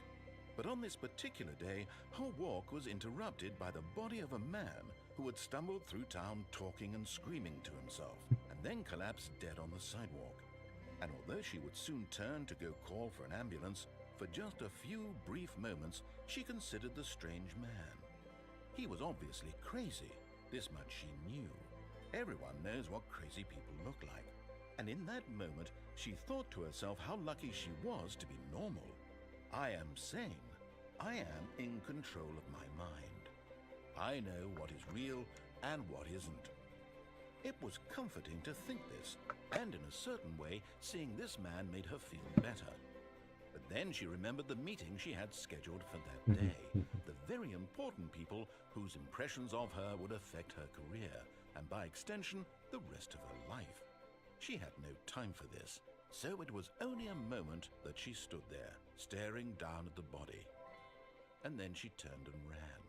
But on this particular day, her walk was interrupted by the body of a man who had stumbled through town talking and screaming to himself, and then collapsed dead on the sidewalk. And although she would soon turn to go call for an ambulance, for just a few brief moments, she considered the strange man. He was obviously crazy. This much she knew. Everyone knows what crazy people look like. And in that moment, she thought to herself how lucky she was to be normal. I am sane. I am in control of my mind. I know what is real and what isn't. It was comforting to think this, and in a certain way, seeing this man made her feel better. But then she remembered the meeting she had scheduled for that day, the very important people whose impressions of her would affect her career, and by extension, the rest of her life. She had no time for this, so it was only a moment that she stood there, staring down at the body. And then she turned and ran.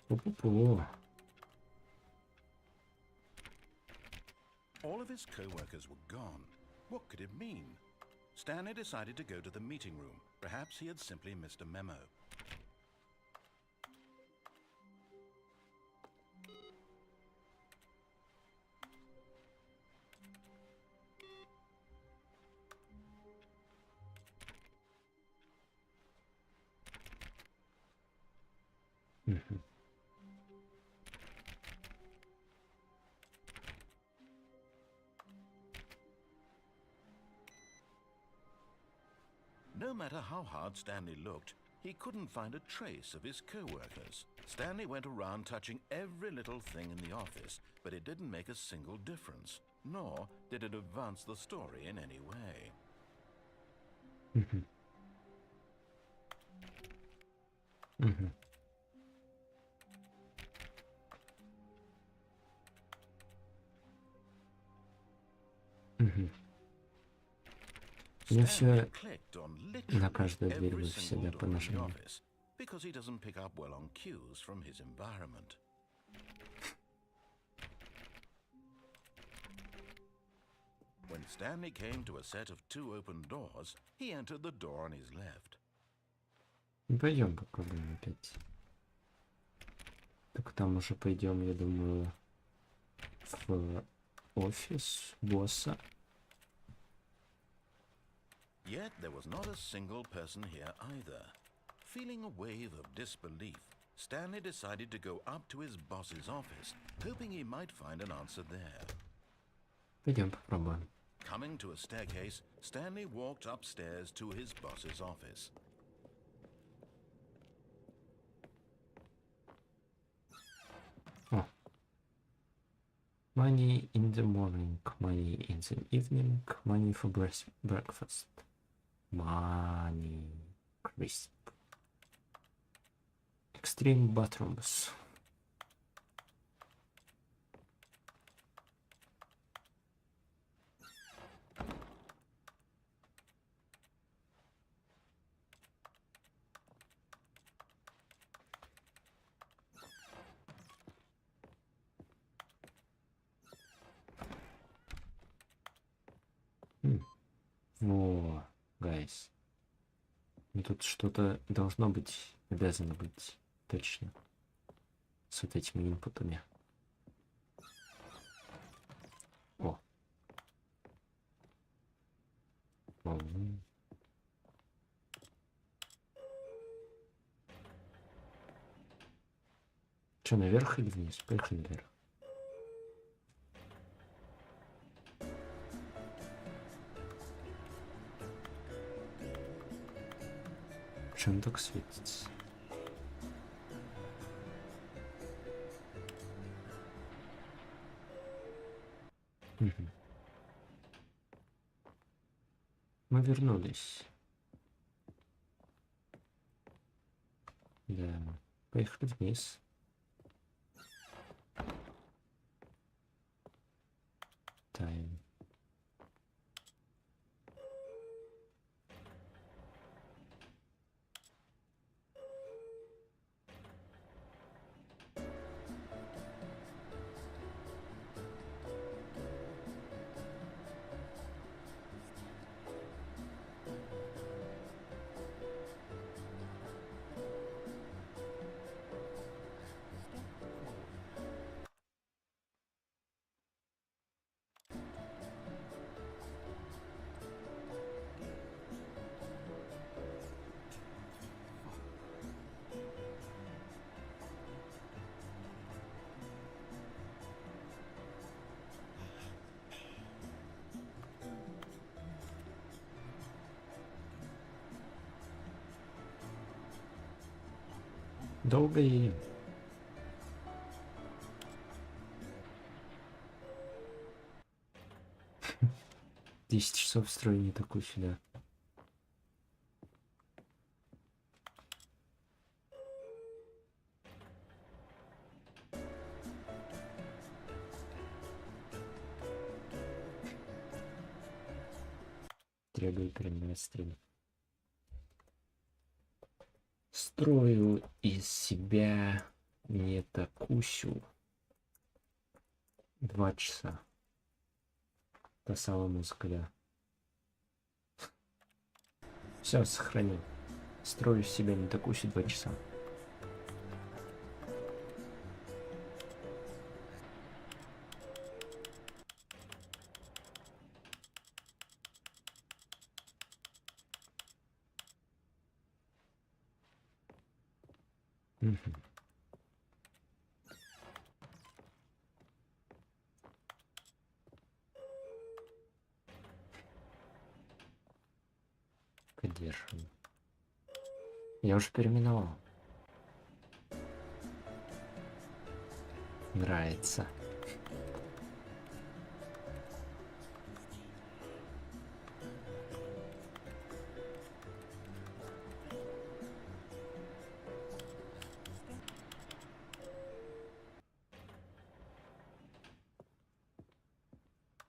Пу-пу-пу. All of his co-workers were gone. What could it mean? Stanley decided to go to the meeting room. Perhaps he had simply missed a memo. No matter how hard Stanley looked, he couldn't find a trace of his co-workers. Stanley went around touching every little thing in the office, but it didn't make a single difference, nor did it advance the story in any way. Я все Stanley clicked on на literally каждую дверь every в single себя door по in the нажимаю. office because he doesn't pick up well on cues from his environment. When Stanley came to a set of 2 open doors, he entered the door on his left. Пойдем попробуем опять. Так там уже пойдем, я думаю, в офис босса. Yet there was not a single person here either. Feeling a wave of disbelief, Stanley decided to go up to his boss's office, hoping he might find an answer there. Пойдем попробуем. Coming to a staircase, Stanley walked upstairs to his boss's office. О. Money in the morning, money in the evening, money for breakfast. Money crisp. Extreme bathrooms. Во, гайс. Ну тут что-то должно быть, обязано быть, точно. С вот этими инпутами. О. Что, наверх или вниз? Поехали наверх. Чем так светится? Мы вернулись. Да, поехали вниз. Тайм. Долго едем. 10 часов в строю Нетакусю, да. Требую переменать стрим. Строю из себя Нетакусю. 2 часа. Та самая музыка, да. Все, сохранил. Строю из себя Нетакусю 2 часа. Поддерживаю. Я уже переименовал. Нравится.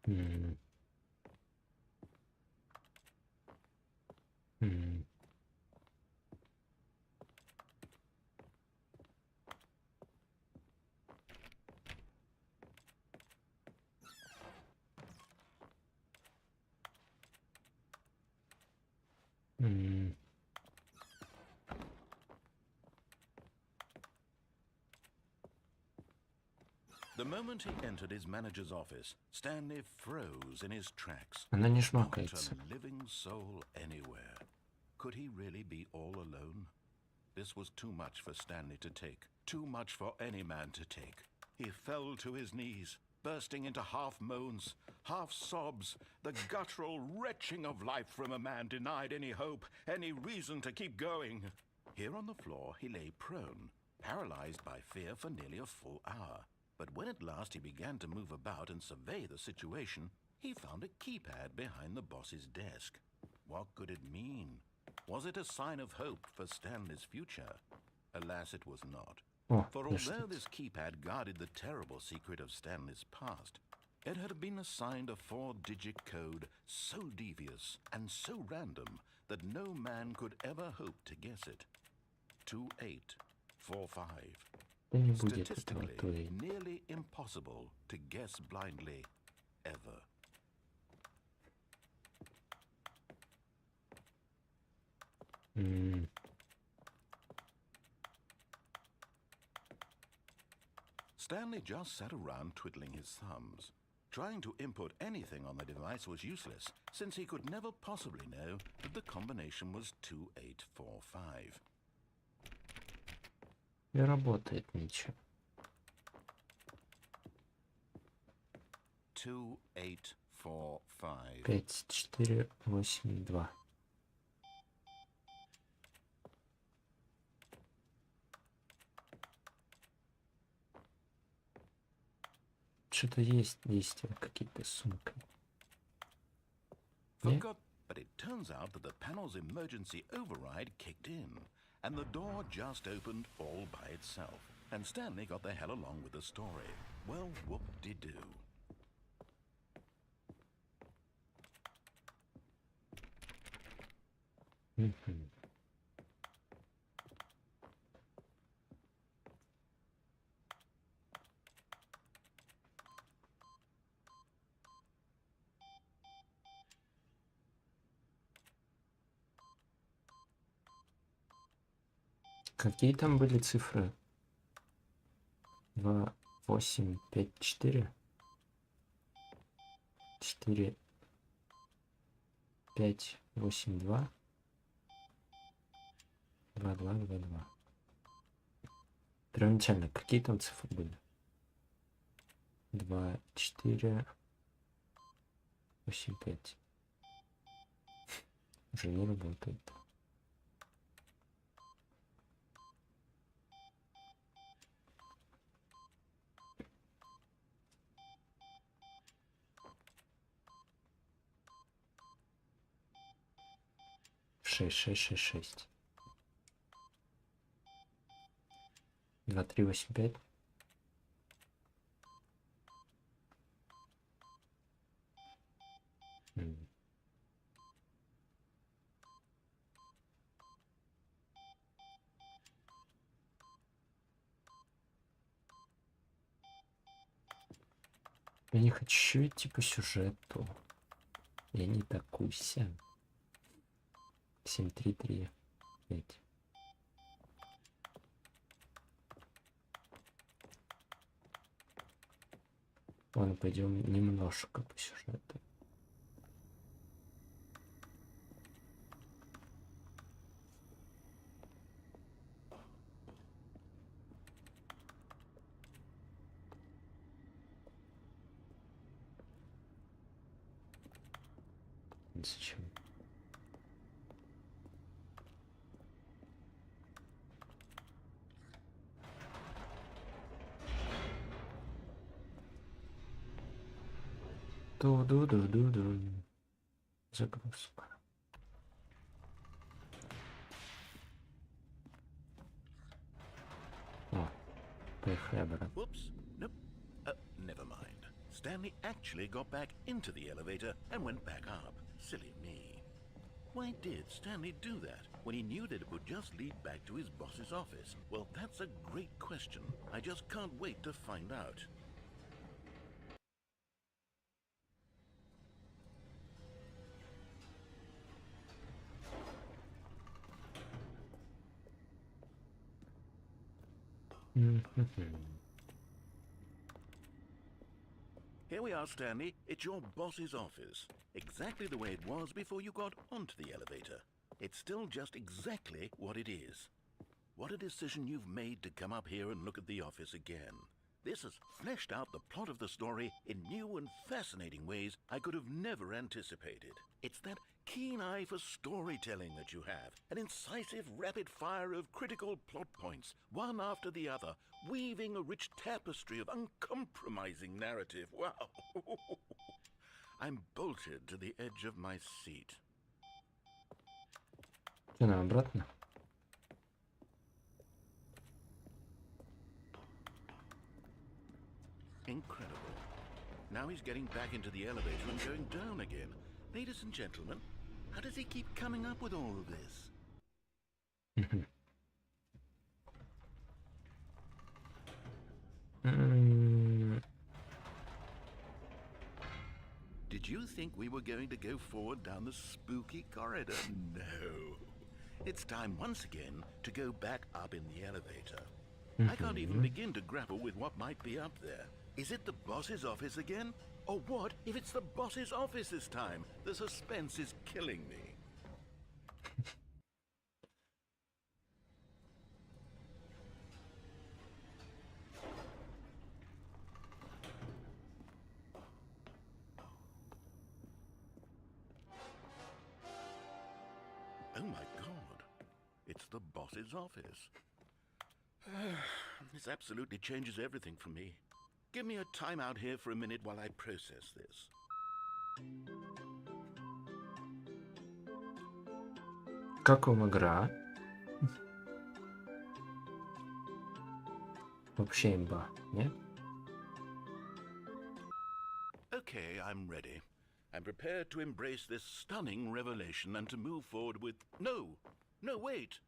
М. М. М. The moment he entered his manager's office, Stanley froze in his tracks. Она не Not жмакается. a living soul anywhere. Could he really be all alone? This was too much for Stanley to take. Too much for any man to take. He fell to his knees, bursting into half moans, half sobs, the guttural retching of life from a man denied any hope, any reason to keep going. Here on the floor he lay prone, paralyzed by fear for nearly a full hour. But when at last he began to move about and survey the situation, he found a keypad behind the boss's desk. What could it mean? Was it a sign of hope for Stanley's future? Alas, it was not. О, For я что-то- although this keypad guarded the terrible secret of Stanley's past, it had been assigned a 4-digit code so devious and so random that no man could ever hope to guess it. 2845. Да не будет этого Statistically, твоей. nearly impossible to guess blindly ever. М. Stanley just sat around twiddling his thumbs. Trying to input anything on the device was useless, since he could never possibly know that the combination was 2845. Не работает ничего. 2845. 5, 4, 8, 2. Что-то есть действия какие-то с сумкой. Не? Forgot, but it turns out that the panel's emergency override kicked in, and the door just opened all by itself. And Stanley got the hell along with the story. Well, whoop-de-doo. Мгм. Какие там были цифры? 2, 8, 5, 4. 4, 5, 8, 2. 2, 2, 2, 2. Первоначально какие там цифры были? 2, 4, 8, 5. Уже не работает. Шесть, 6, 6, 6. 2, 3, 8, 5. Я не хочу идти по сюжету. Я не такуся. 7, 3, 3, 5. Ладно, пойдем немножко по сюжету. Зачем? Ту-ду-ду-ду-ду. Загрузка. О, поехали обратно. Whoops. Nope. Never mind. Stanley actually got back into the elevator and went back up. Silly me. Why did Stanley do that when he knew that it would just lead back to his boss's office? Well, that's a great question. I just can't wait to find out. Here we are, Stanley. It's your boss's office. Exactly the way it was before you got onto the elevator. It's still just exactly what it is. What a decision you've made to come up here and look at the office again. This has fleshed out the plot of the story in new and fascinating ways I could have never anticipated. It's that keen eye for storytelling that you have, an incisive rapid fire of critical plot points, one after the other, weaving a rich tapestry of uncompromising narrative. Wow! I'm bolted to the edge of my seat. Что, нам обратно? Incredible. Now he's getting back into the elevator and going down again. Ladies and gentlemen, how does he keep coming up with all of this? Did you think we were going to go forward down the spooky corridor? No. It's time once again to go back up in the elevator. I can't even begin to grapple with what might be up there. Is it the boss's office again? Or what if it's the boss's office this time? The suspense is killing me. Oh my God. It's the boss's office. This absolutely changes everything for me. Give me a time out here for a minute while I process this. Как вам игра? Вообще имба, нет? Okay, I'm ready. I'm prepared to embrace this stunning revelation and to move forward with... No! No, wait!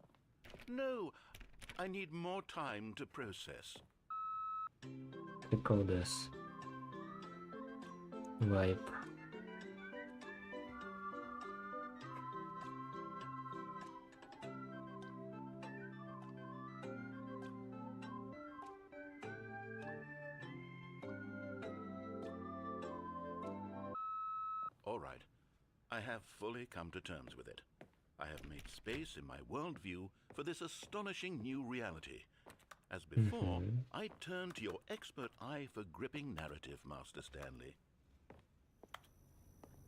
No! I need more time to process. Прикол this. Vibe. All right. I have fully come to terms with it. I have made space in my worldview for this astonishing new reality. As before, I turn to your expert eye for gripping narrative, Master Stanley.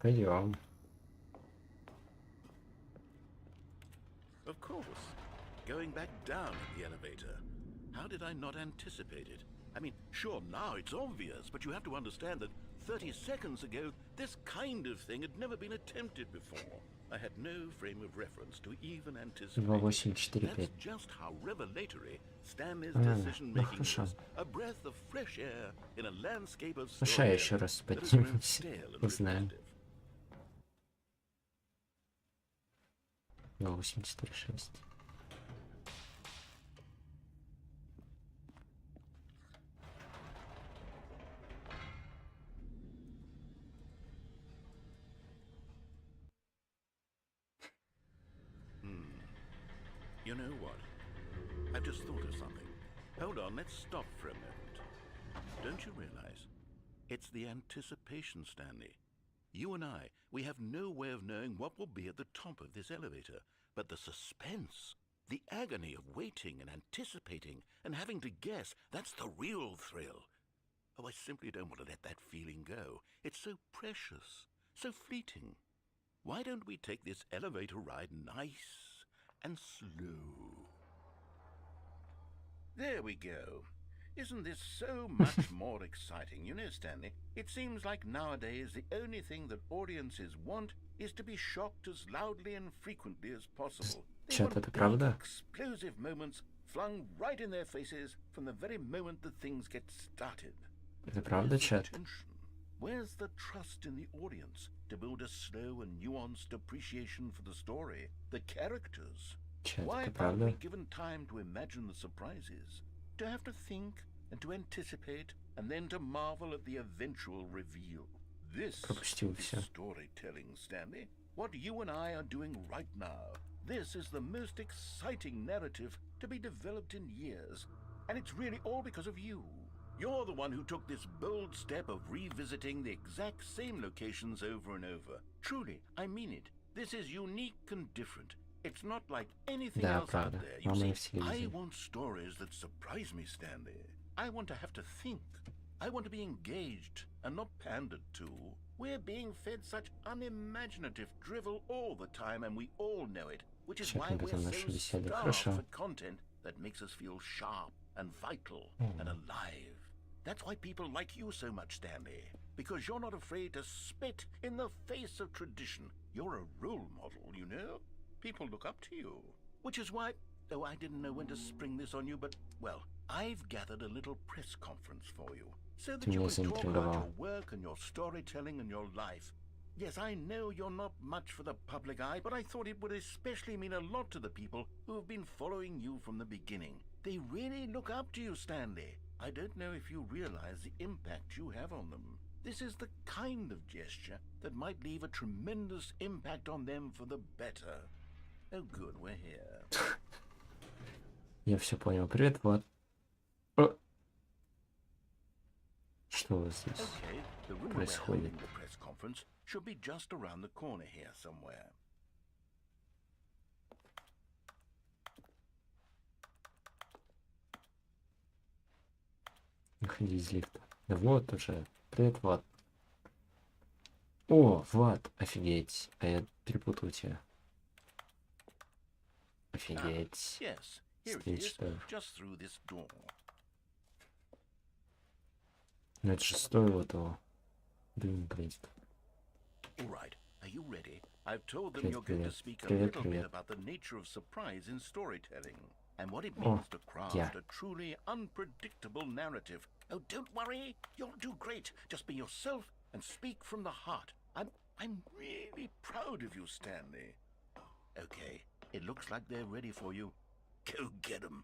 Пойдем. Of course. Going back down in the elevator. How did I not anticipate it? I mean, sure, now it's obvious, but you have to understand that 30 seconds ago, this kind of thing had never been attempted before. I had no frame of reference to even anticipate. 2845. That's just how revelatory Stanley's decision-making хорошо. is. A breath of fresh air in a landscape of Слушай, еще раз that has grown поднимемся. stale and Узнаем. repetitive. 2846. You know what? I've just thought of something. Hold on, let's stop for a moment. Don't you realize? It's the anticipation, Stanley. You and I, we have no way of knowing what will be at the top of this elevator. But the suspense, the agony of waiting and anticipating and having to guess, that's the real thrill. Oh, I simply don't want to let that feeling go. It's so precious, so fleeting. Why don't we take this elevator ride nice and slow? There we go. Isn't this so much more exciting? You know, Stanley, it seems like nowadays the only thing that audiences want is to be shocked as loudly and frequently as possible. They Чат, want это big, правда? explosive moments flung right in their faces from the very moment that things get started. Это правда, Where's the чат? tension? Where's the trust in the audience to build a slow and nuanced appreciation for the story, the characters? Чат, Why это aren't we правда? given time to imagine the surprises, to have to think and to anticipate, and then to marvel at the eventual reveal? This Пропустил is всё. storytelling, Stanley. What you and I are doing right now. This is the most exciting narrative to be developed in years, and it's really all because of you. You're the one who took this bold step of revisiting the exact same locations over and over. Truly, I mean it. This is unique and different. It's not like anything Да, else out правда. there. You Мама see, их все I видели. want stories that surprise me, Stanley. I want to have to think. I want to be engaged and not pandered to. We're being fed such unimaginative drivel all the time, and we all know it, which is Чат, why мы we're потом so нашу беседу. starved Хорошо. for content that makes us feel sharp and vital and alive. That's why people like you so much, Stanley. Because you're not afraid to spit in the face of tradition. You're a role model, you know? People look up to you. Which is why... Oh, I didn't know when to spring this on you, but, well, I've gathered a little press conference for you. So that you меня can talk about заинтриговал. your work and your storytelling and your life. Yes, I know you're not much for the public eye, but I thought it would especially mean a lot to the people who have been following you from the beginning. They really look up to you, Stanley. I don't know if you realize the impact you have on them. This is the kind of gesture that might leave a tremendous impact on them for the better. Oh, good, we're here. Я все понял. Привет, Влад. О! Что у вас здесь? Okay, the room we're Происходит. holding the press conference should be just around the corner here somewhere. Выходи из лифта. Да вот уже. Привет, Влад. О, Влад, офигеть. А я перепутал тебя. Офигеть. Yes, here it Стоит, is, что ли? just through this door. Ну это же стоило того. Блин, блядь. All right, are you ready? I've told them Привет, you're going to привет. speak a Привет, little привет. bit about the nature of surprise in storytelling and what it О, means to craft я. a truly unpredictable narrative. Oh, don't worry, you'll do great. Just be yourself and speak from the heart. I'm really proud of you, Stanley. Okay, it looks like they're ready for you. Go get them.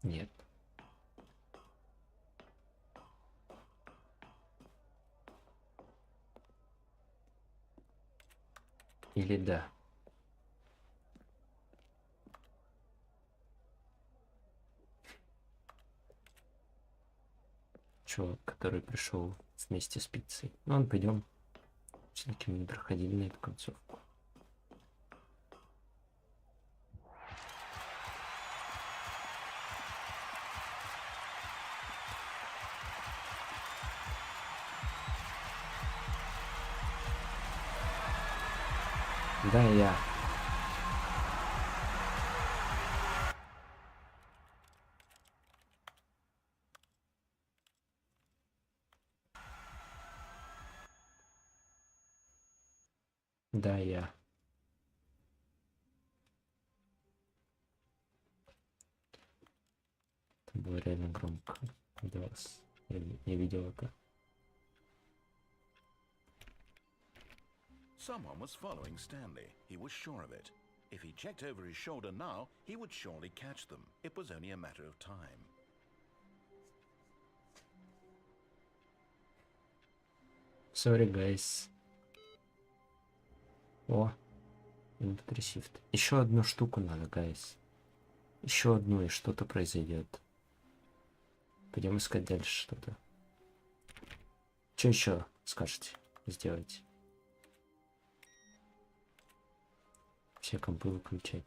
Нет. Или да. Чувак, который пришел вместе с пиццей. Ну, он пойдем. Все-таки мы не проходили на эту концовку. Да, я. Да, я. Это было реально громко для вас. Я видел это. Someone was following Stanley. He was sure of it. If he checked over his shoulder now, he would surely catch them. It was only a matter of time. Sorry, guys. О, Inventory Shift. Еще одну штуку надо, guys. Еще одну, и что-то произойдет. Пойдем искать дальше что-то. Что еще скажете сделать? Все компы выключать.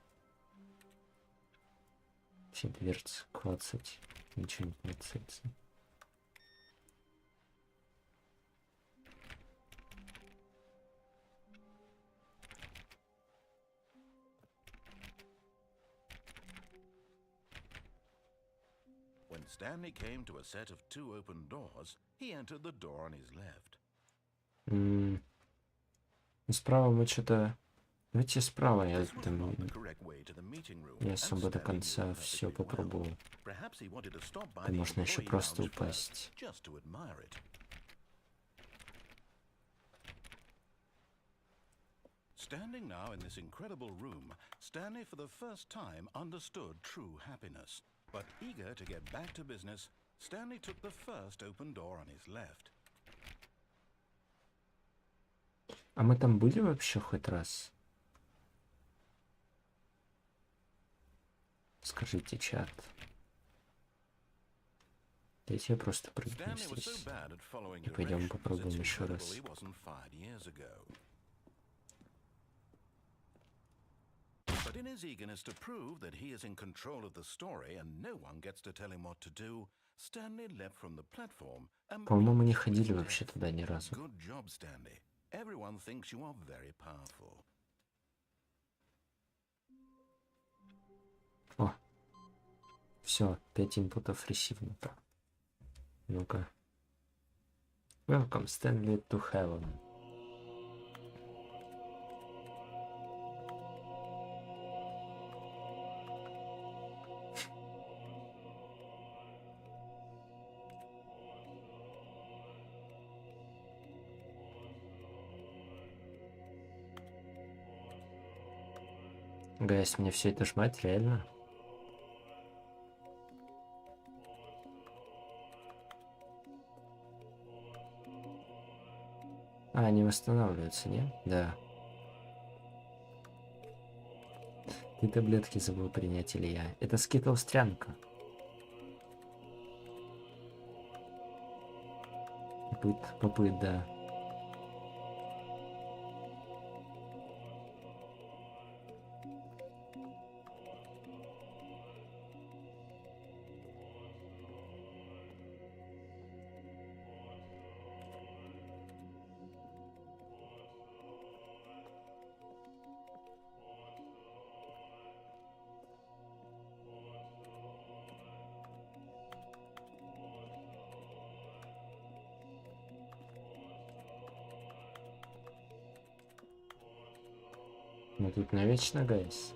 Все дверцы клацать. Ничего не клацается. When Stanley came to a set of 2 open doors, he entered the door on his left. Ну, справа мы что-то... Давайте справа я This was там... not the correct way to the meeting room, Не and особо до Stanley конца knew все perfectly well. попробовал. Perhaps he wanted to stop by Да the можно еще employee просто lounge first, упасть. just to admire it. Standing now in this incredible room, Stanley for the first time understood true happiness. But eager to get back to business, Stanley took the first open door on his left. А мы там были вообще хоть раз? Скажите, чат. Дайте я просто прыгну Stanley was so здесь. bad at following И пойдем directions, попробуем it's еще incredible раз. he wasn't fired years ago. But in his eagerness to prove that he is in control of the story and no one gets to tell him what to do, Stanley leapt from the platform and По-моему, мы не plunged ходили with вообще death. туда ни разу. Good job, Stanley. Everyone thinks you are very powerful. О, все, 5 инпутов ресивнуто. Ну-ка. Welcome, Stanley, to heaven. Гайс, мне все это жмать, реально? А, они восстанавливаются, не? Да. Ты таблетки забыл принять, или я? Это скитлстрянка. Попыт, да. Ну тут навечно, гайс.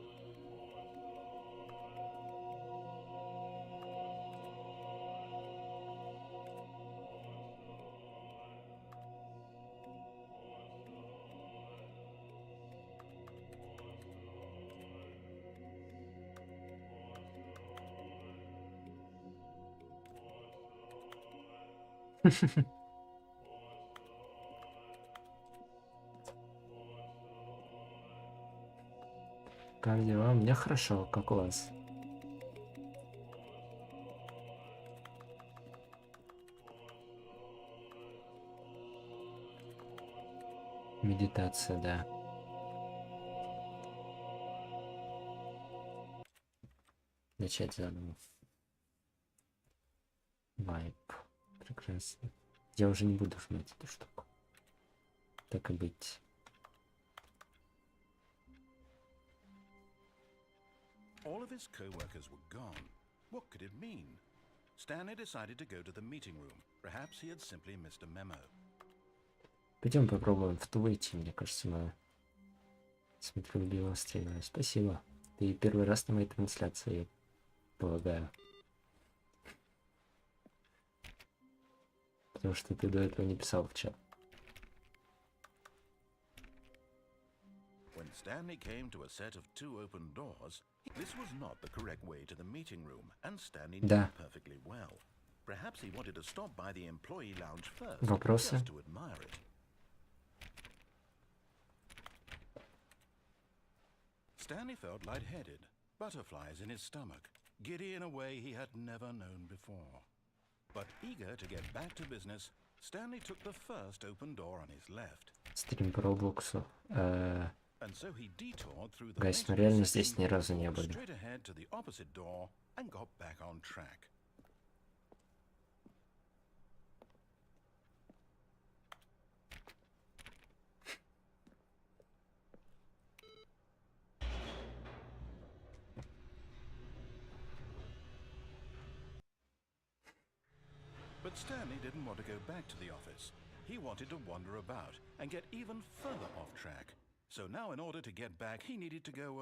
Как дела? У меня хорошо, как у вас? Медитация, да. Начать заново. Вайп. Прекрасно. Я уже не буду жмать эту штуку. Так и быть. All of his co-workers were gone. What could it mean? Stanley decided to go to the meeting room. Perhaps he had simply missed a memo. Пойдем попробуем в ту идти, мне кажется, мы... Смотрю, убила стримера. Спасибо. Ты первый раз на моей трансляции, я полагаю. Потому что ты до этого не писал в чат. When Stanley came to a set of 2 open doors, this was not the correct way to the meeting room, and Stanley knew Да. perfectly well. Perhaps he wanted to stop by the employee lounge first, Вопросы? just to admire it. Stanley felt lightheaded, butterflies in his stomach, giddy in a way he had never known before. But eager to get back to business, Stanley took the first open door on his left. Стрим по Роблоксу. And so he detoured through the Гайс, мы maintenance реально section, здесь ни разу не были. straight ahead to the opposite door and got back on track. But Stanley didn't want to go back to the office. He wanted to wander about and get even further off track. So now in order to get back, he needed to go,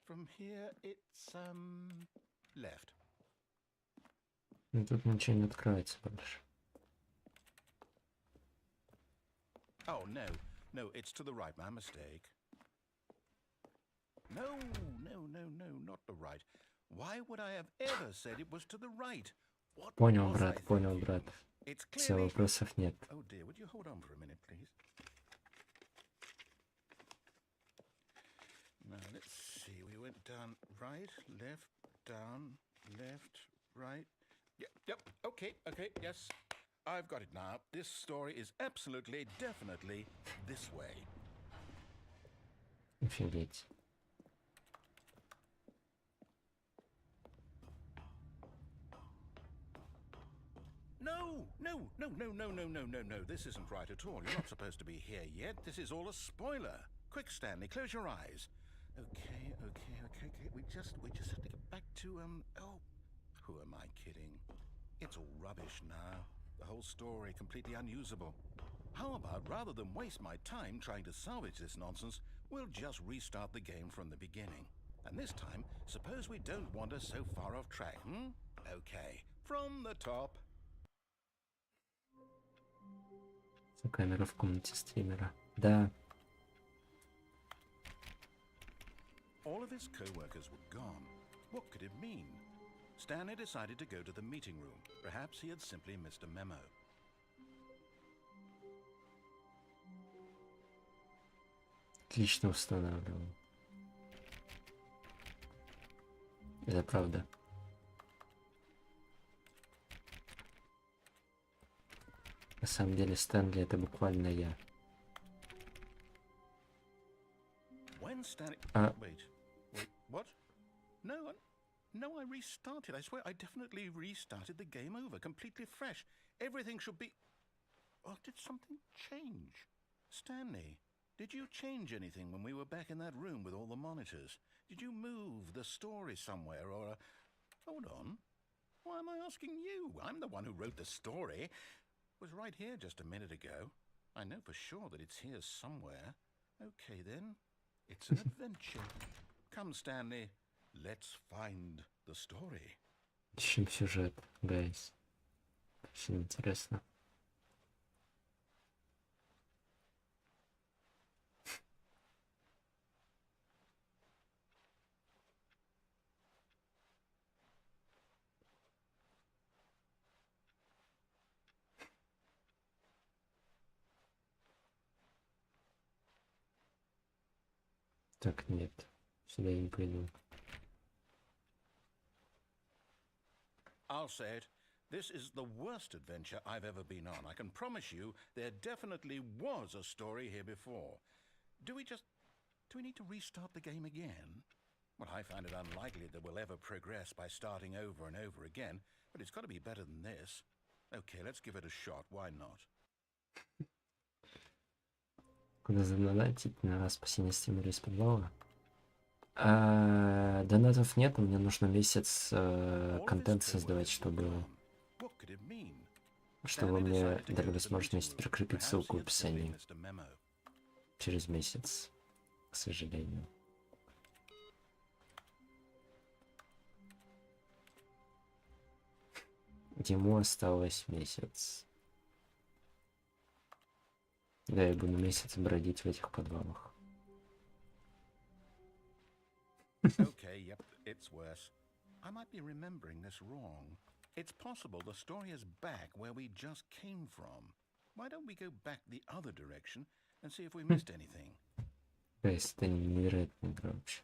from here it's, left. Ну, тут ничего не откроется больше. Oh, no, it's to the right, my mistake. No, not the right. Why would I have ever said it was to the right? What Понял, was I брат, понял, thinking? брат. It's Все, clearly... вопросов нет. Oh dear, would you hold on for a minute, please? Now, let's see. We went down right, left, down, left, right. Yep, okay, yes. I've got it now. This story is absolutely, definitely this way. Офигеть. No. This isn't right at all. You're not supposed to be here yet. This is all a spoiler. Quick, Stanley, close your eyes. Okay. We just have to get back to, oh, who am I kidding? It's all rubbish now. The whole story completely unusable. How about, rather than waste my time trying to salvage this nonsense, we'll just restart the game from the beginning. And this time, suppose we don't wander so far off track, Okay, from the top. Камера в комнате стримера. Да. All of his co-workers were gone. What could it mean? Stanley decided to go to the meeting room. Perhaps he had simply missed a memo. Отлично устанавливал. Это правда. На самом деле, Стэнли это буквально я. When Stanley... Wait, what? No, I restarted. I swear, I definitely restarted the game over, completely fresh. Everything should be... Oh, did something change? Stanley, did you change anything when we were back in that room with all the monitors? Did you move the story somewhere, or... Hold on. Why am I asking you? I'm the one who wrote the story. It was right here just a minute ago. I know for sure that it's here somewhere. Okay, then. It's an adventure. Come, Stanley. Let's find the story. Ищем сюжет, гайс. Очень интересно. Так, нет. Сюда я не пойду. I'll say it. This is the worst adventure I've ever been on. I can promise you there definitely was a story here before. Do we need to restart the game again? Well, I find it unlikely that we'll ever progress by starting over and over again, but it's got to be better than this. Okay, let's give it a shot. Why not? Куда задонатить на спасение стримера из подвала? Донатов нет, мне нужно месяц контент создавать, чтобы мне дали возможность прикрепить ссылку в описании. Через месяц, к сожалению. Ему осталось месяц. Да, я буду месяц бродить в этих подвалах. Okay, yep, it's worse. I might be remembering this wrong. It's possible the story is back where we just came from. Why don't we go back the other direction and see if we missed anything? Гайс, это невероятно громче.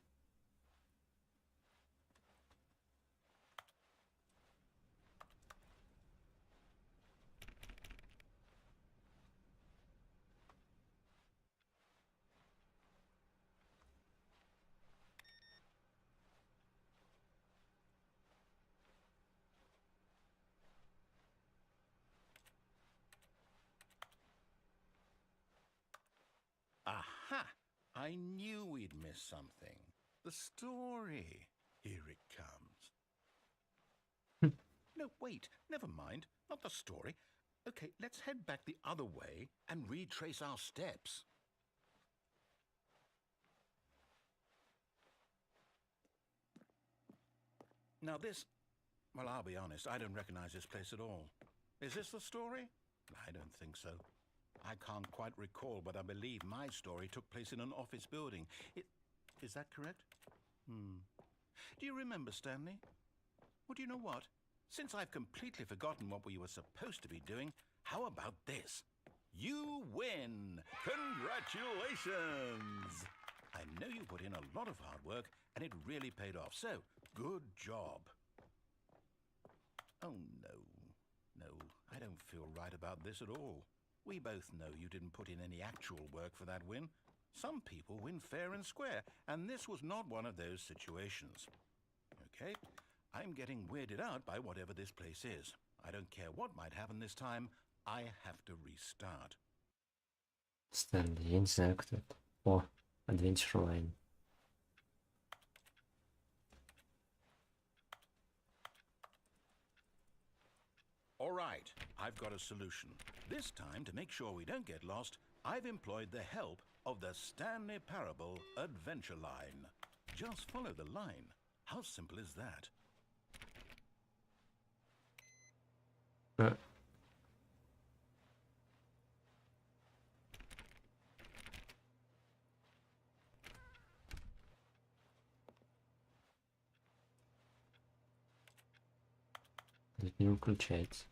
Aha! I knew we'd miss something. The story. Here it comes. No, wait, never mind. Not the story. Okay, let's head back the other way and retrace our steps. Now this... Well, I'll be honest, I don't recognize this place at all. Is this the story? I don't think so. I can't quite recall, but I believe my story took place in an office building. Is that correct? Do you remember, Stanley? Well, do you know what? Since I've completely forgotten what we were supposed to be doing, how about this? You win! Congratulations! I know you put in a lot of hard work, and it really paid off, so good job. Oh, no. No, I don't feel right about this at all. We both know you didn't put in any actual work for that win. Some people win fair and square, and this was not one of those situations. Okay, I'm getting weirded out by whatever this place is. I don't care what might happen this time. I have to restart. Stanley, я не знаю, кто это. О, Adventure Line. All right, I've got a solution. This time, to make sure we don't get lost, I've employed the help of the Stanley Parable Adventure Line. Just follow the line. How simple is that? Тут не выключается.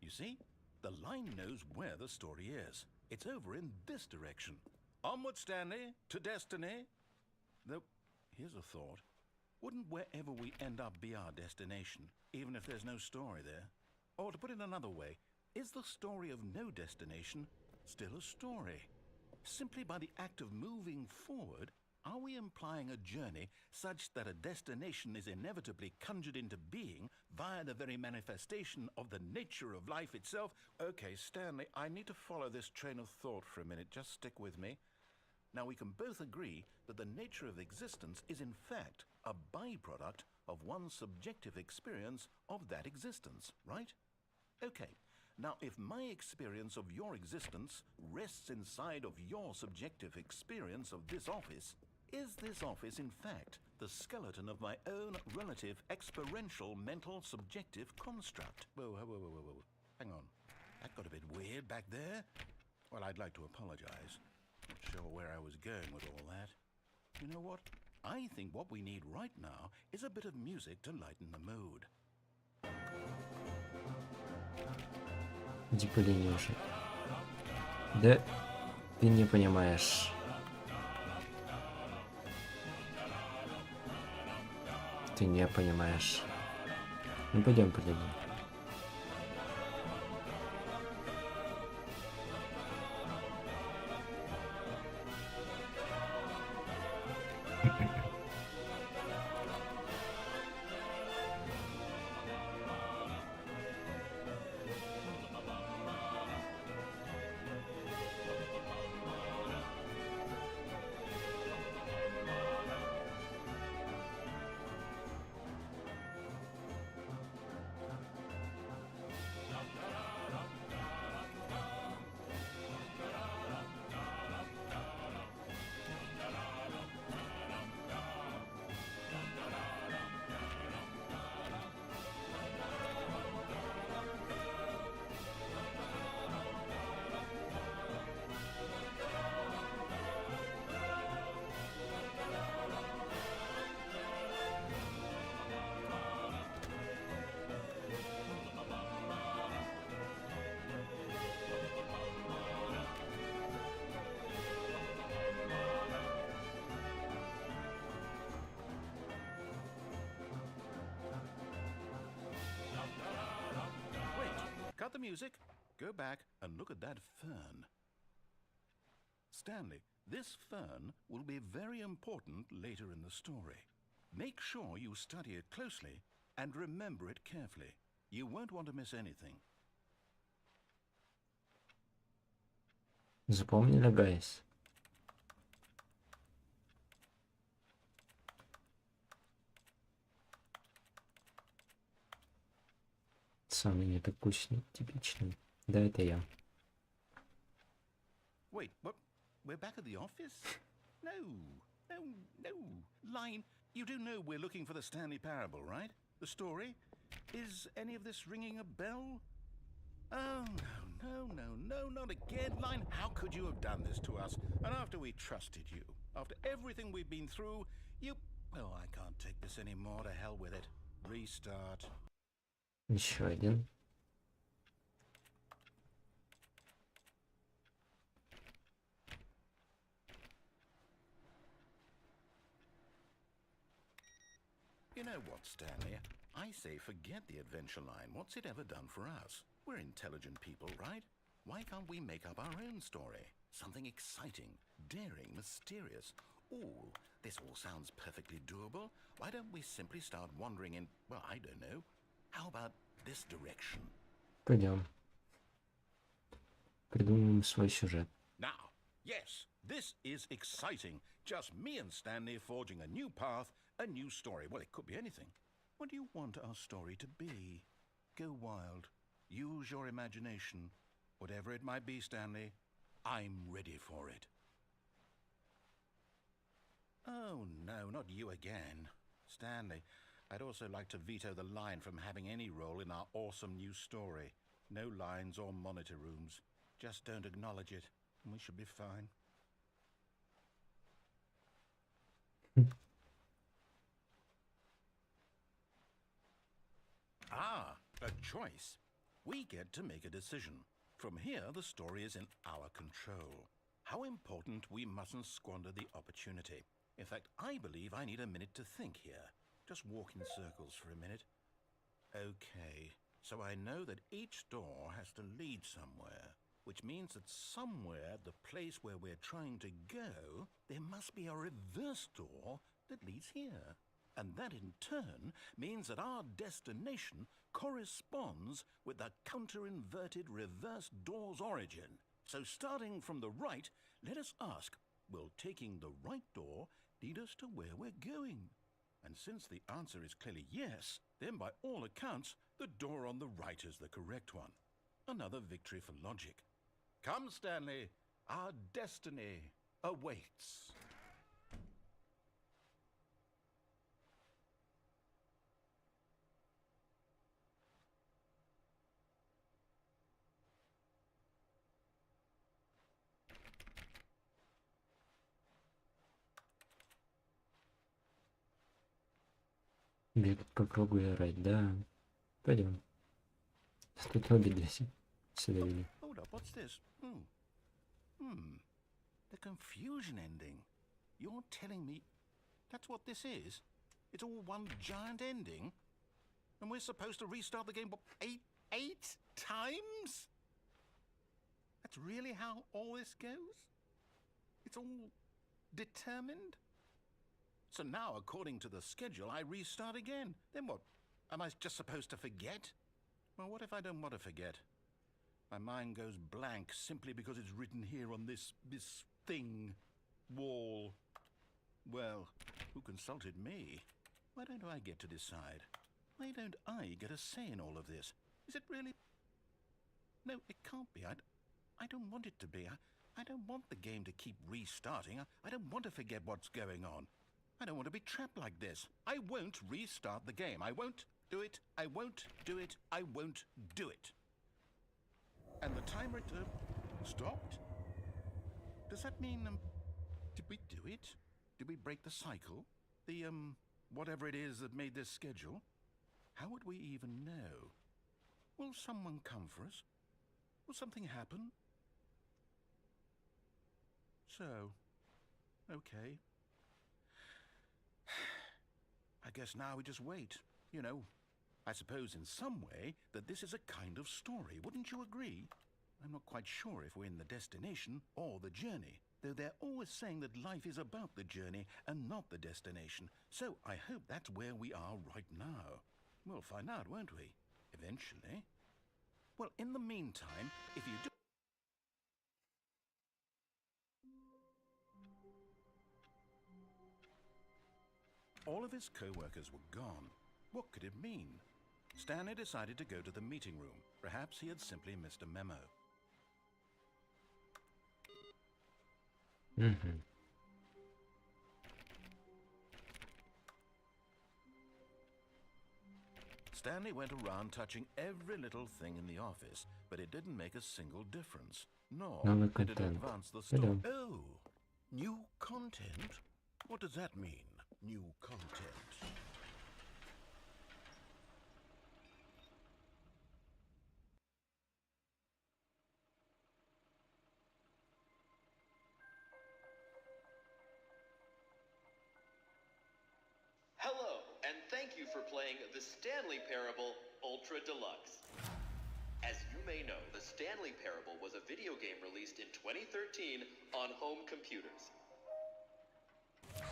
You see, the line knows where the story is. It's over in this direction. Onward, Stanley, to destiny. Though, here's a thought. Wouldn't wherever we end up be our destination, even if there's no story there? Or to put it another way, is the story of no destination still a story? Simply by the act of moving forward, are we implying a journey such that a destination is inevitably conjured into being via the very manifestation of the nature of life itself? Okay, Stanley, I need to follow this train of thought for a minute. Just stick with me. Now, we can both agree that the nature of existence is in fact a byproduct of one's subjective experience of that existence, right? Okay. Now, if my experience of your existence rests inside of your subjective experience of this office, is this office, in fact, the skeleton of my own relative experiential mental subjective construct? Whoa. Hang on. That got a bit weird back there. Well, I'd like to apologize. Not sure where I was going with all that. You know what? I think what we need right now is a bit of music to lighten the mood. Иди по линии уже. Да ты не понимаешь. Ты не понимаешь. Ну пойдем по линии. Cut the music, go back and look at that fern. Stanley, this fern will be very important later in the story. Make sure you study it closely and remember it carefully. You won't want to miss anything. Запомнили, гайс? Самый нетакусный, типичный. Да, это я. Wait, what? We're back at the office? No, no, no. Line, you do know we're looking for the Stanley parable, right? The story? Is any of this ringing a bell? Oh, no, no, no, no, not again. Line, how could you have done this to us? And after we trusted you, after everything we've been through, you... Oh, I can't take this anymore. To hell with it. Restart. Еще один. You know what, Stanley? I say forget the adventure line. What's it ever done for us? We're intelligent people, right? Why can't we make up our own story? Something exciting, daring, mysterious. Ooh, this all sounds perfectly doable. Why don't we simply start wandering in, well, I don't know. How about this direction? Пойдем. Придумаем свой сюжет. Now, yes, this is exciting. Just me and Stanley forging a new path, a new story. Well, it could be anything. What do you want our story to be? Go wild. Use your imagination. Whatever it might be, Stanley, I'm ready for it. Oh, no, not you again. Stanley, I'd also like to veto the line from having any role in our awesome new story. No lines or monitor rooms. Just don't acknowledge it, and we should be fine. Ah, a choice. We get to make a decision. From here, the story is in our control. How important we mustn't squander the opportunity. In fact, I believe I need a minute to think here. Just walk in circles for a minute. Okay, so I know that each door has to lead somewhere, which means that somewhere, the place where we're trying to go, there must be a reverse door that leads here. And that in turn means that our destination corresponds with the counter-inverted reverse door's origin. So starting from the right, let us ask, will taking the right door lead us to where we're going? And since the answer is clearly yes, then by all accounts, the door on the right is the correct one. Another victory for logic. Come, Stanley, our destiny awaits. Бегать по кругу и орать, да. Пойдем. Тут обе здесь себя вели. Hold up, what's this? The confusion ending. You're telling me that's what this is? It's all one giant ending? And we're supposed to restart the game, what, eight times? That's really how all this goes? It's all determined? So now, according to the schedule, I restart again. Then what? Am I just supposed to forget? Well, what if I don't want to forget? My mind goes blank simply because it's written here on this thing, wall. Well, who consulted me? Why don't I get to decide? Why don't I get a say in all of this? Is it really? No, it can't be. I don't want it to be. I don't want the game to keep restarting. I don't want to forget what's going on. I don't want to be trapped like this. I won't restart the game. I won't do it. I won't do it. I won't do it. And the timer stopped? Does that mean, did we do it? Did we break the cycle? The, whatever it is that made this schedule? How would we even know? Will someone come for us? Will something happen? So, okay. I guess now we just wait. You know, I suppose in some way that this is a kind of story. Wouldn't you agree? I'm not quite sure if we're in the destination or the journey, though they're always saying that life is about the journey and not the destination. So I hope that's where we are right now. We'll find out, won't we? Eventually. Well, in the meantime, if you do... All of his co-workers were gone. What could it mean? Stanley decided to go to the meeting room. Perhaps he had simply missed a memo. Stanley went around touching every little thing in the office, but it didn't make a single difference. Nor Новый did it контент. advance the story. Идем. Oh, new content? What does that mean, new content? Hello, and thank you for playing the Stanley Parable Ultra Deluxe. As you may know, the Stanley Parable was a video game released in 2013 on home computers.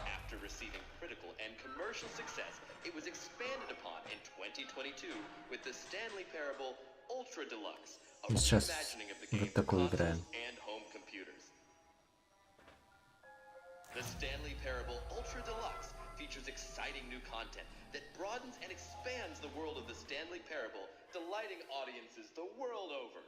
After receiving critical and commercial success, it was expanded upon in 2022 with the Stanley Parable Ultra Deluxe, a Сейчас reimagining of the вот game for такую consoles играем. and home computers. The Stanley Parable Ultra Deluxe features exciting new content that broadens and expands the world of the Stanley Parable, delighting audiences the world over.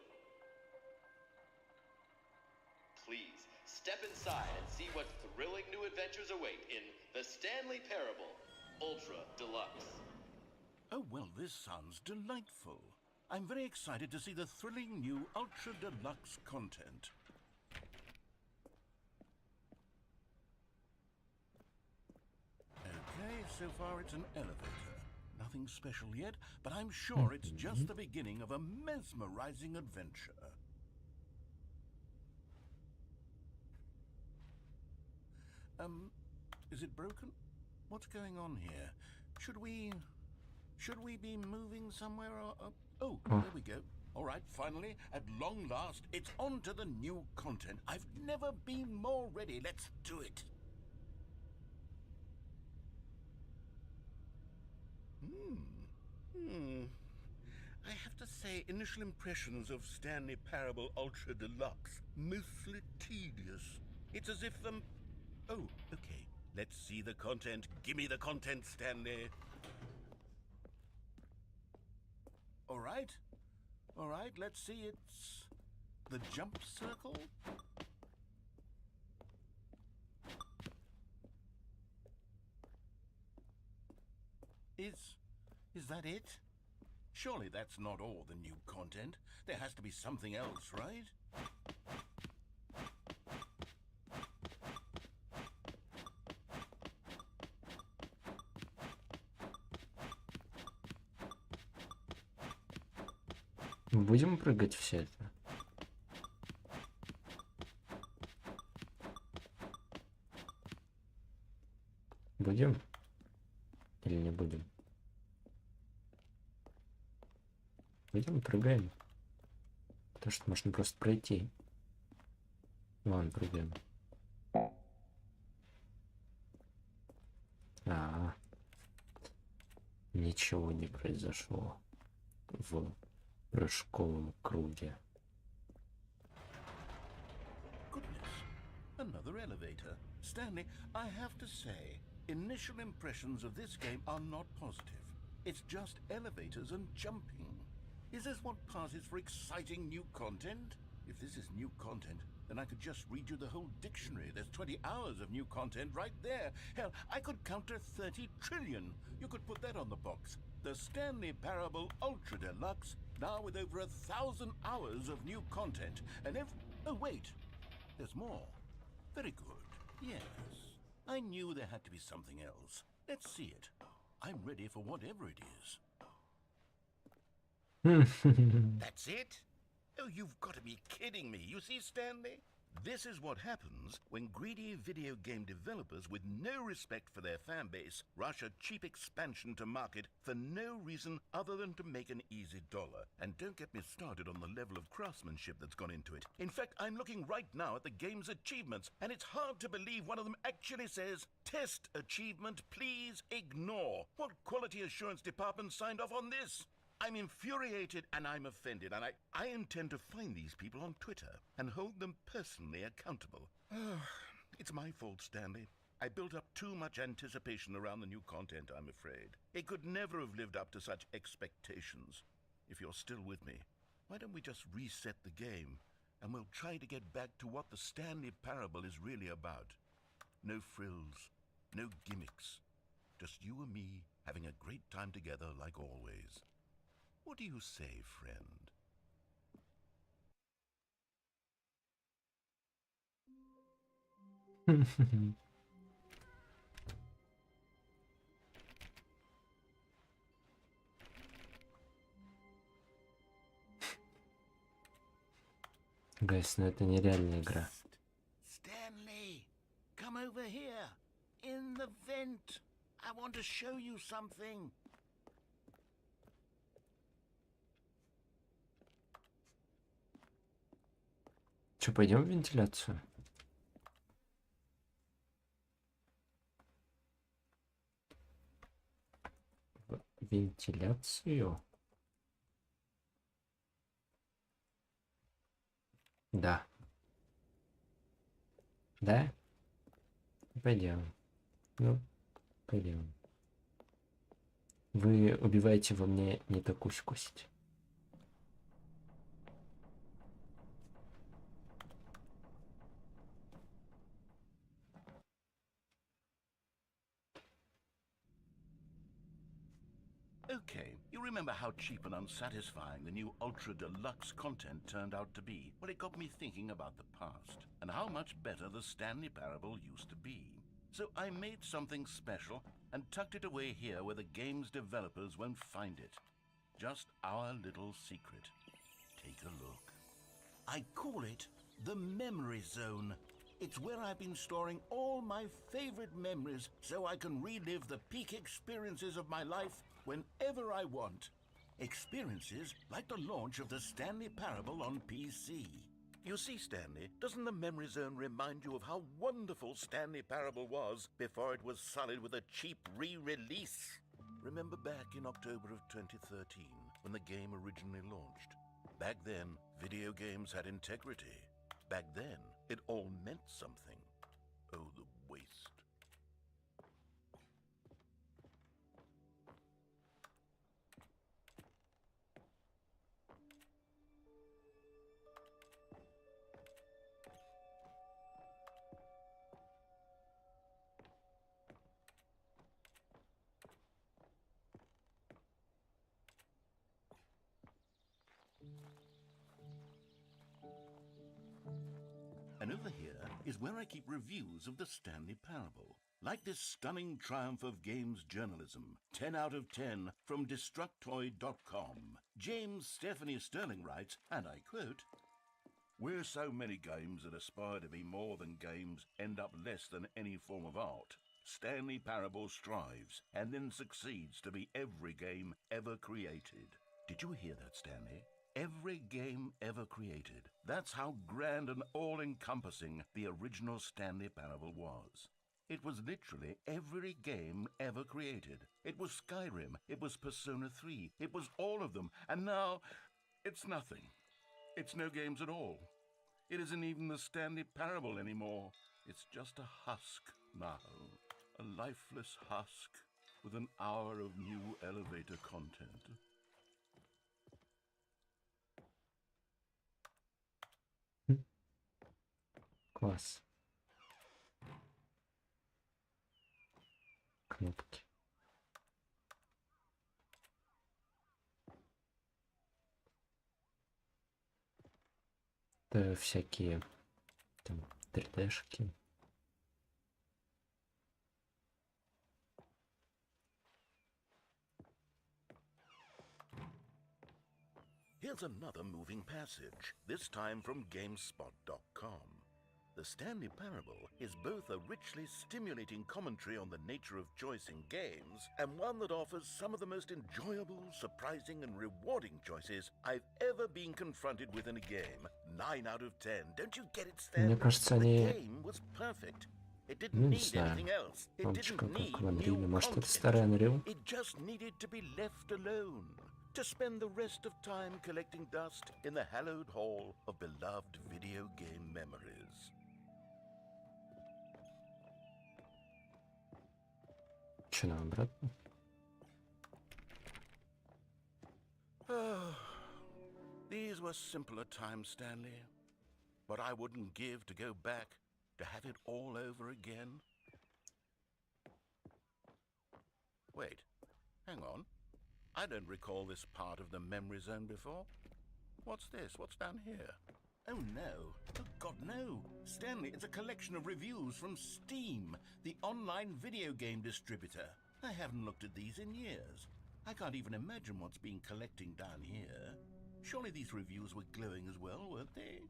Please, step inside and see what thrilling new adventures await in the Stanley Parable Ultra Deluxe. Oh, well, this sounds delightful. I'm very excited to see the thrilling new Ultra Deluxe content. Okay, so far it's an elevator. Nothing special yet, but I'm sure it's just the beginning of a mesmerizing adventure. Is it broken? What's going on here? Should we be moving somewhere or... Oh, there we go. All right, finally, at long last, it's on to the new content. I've never been more ready. Let's do it. I have to say, initial impressions of Stanley Parable Ultra Deluxe, mostly tedious. It's as if, Oh, okay. Let's see the content. Give me the content, Stanley. All right. All right, let's see. It's the jump circle. Is that it? Surely that's not all the new content. There has to be something else, right? Будем прыгать все это? Будем? Или не будем? Будем, прыгаем. Потому что можно просто пройти. Ладно, прыгаем. Ничего не произошло в прыжковом круге. Goodness, another elevator. Stanley, I have to say, initial impressions of this game are not positive. It's just elevators and jumping. Is this what passes for exciting new content? If this is new content, then I could just read you the whole dictionary. There's 20 hours of new content right there. Hell, I could count to 30 trillion. You could put that on the box. The Stanley Parable Ultra Deluxe, now with over 1,000 hours of new content. And if... Oh, wait. There's more. Very good. Yes. I knew there had to be something else. Let's see it. I'm ready for whatever it is. That's it? Oh, you've got to be kidding me. You see, Stanley? This is what happens when greedy video game developers with no respect for their fan base rush a cheap expansion to market for no reason other than to make an easy dollar. And don't get me started on the level of craftsmanship that's gone into it. In fact, I'm looking right now at the game's achievements, and it's hard to believe one of them actually says, "Test achievement, please ignore." What quality assurance department signed off on this? I'm infuriated and I'm offended, and I intend to find these people on Twitter and hold them personally accountable. It's my fault, Stanley. I built up too much anticipation around the new content, I'm afraid. It could never have lived up to such expectations. If you're still with me, why don't we just reset the game, and we'll try to get back to what the Stanley Parable is really about. No frills, no gimmicks. Just you and me having a great time together like always. What do you say, friend? Гайс, ну это нереальная игра. Stanley, come over here. In the vent. I want to show you something. Че, пойдем в вентиляцию? В вентиляцию? Да. Да? Пойдем. Ну, пойдем. Вы убиваете во мне Нетакусю. Okay, you remember how cheap and unsatisfying the new Ultra Deluxe content turned out to be? Well, it got me thinking about the past, and how much better the Stanley Parable used to be. So I made something special and tucked it away here where the game's developers won't find it. Just our little secret. Take a look. I call it the Memory Zone. It's where I've been storing all my favorite memories so I can relive the peak experiences of my life whenever I want. Experiences like the launch of the Stanley Parable on PC. You see, Stanley, doesn't the Memory Zone remind you of how wonderful Stanley Parable was before it was sullied with a cheap re-release? Remember back in October of 2013, when the game originally launched? Back then, video games had integrity. Back then, it all meant something. Oh, the waste. And over here is where I keep reviews of the Stanley Parable. Like this stunning triumph of games journalism, 10 out of 10 from Destructoid.com. James Stephanie Sterling writes, and I quote, "Where so many games that aspire to be more than games end up less than any form of art, Stanley Parable strives and then succeeds to be every game ever created." Did you hear that, Stanley? Every game ever created. That's how grand and all-encompassing the original Stanley Parable was. It was literally every game ever created. It was Skyrim, it was Persona 3, it was all of them, and now it's nothing. It's no games at all. It isn't even the Stanley Parable anymore. It's just a husk now. A lifeless husk with an hour of new elevator content. Класс. Кнопки. Это всякие там 3D-шки. Here's another moving passage, this time from GameSpot.com. The Stanley Parable is both a richly stimulating commentary on the nature of choice in games, and one that offers some of the most enjoyable, surprising, and rewarding choices I've ever been confronted with in a game. 9 out of 10. Don't you get it, Stanley? Мне кажется, The они... game was perfect. It Ну, didn't не need знаю. anything else. It Мамочка, didn't need как в Unreal. new Может, это content. старый Unreal? It just needed to be left alone, to spend the rest of time collecting dust in the hallowed hall of beloved video game memories. Че, нам обратно? These were simpler times, Stanley. What I wouldn't give to go back, to have it all over again. Wait, hang on. I don't recall this part of the memory zone before. What's this? What's down here? Oh no. Oh God, no. Stanley, it's a collection of reviews from Steam, the online video game distributor. I haven't looked at these in years. I can't even imagine what's been collecting down here. Surely these reviews were glowing as well, weren't they?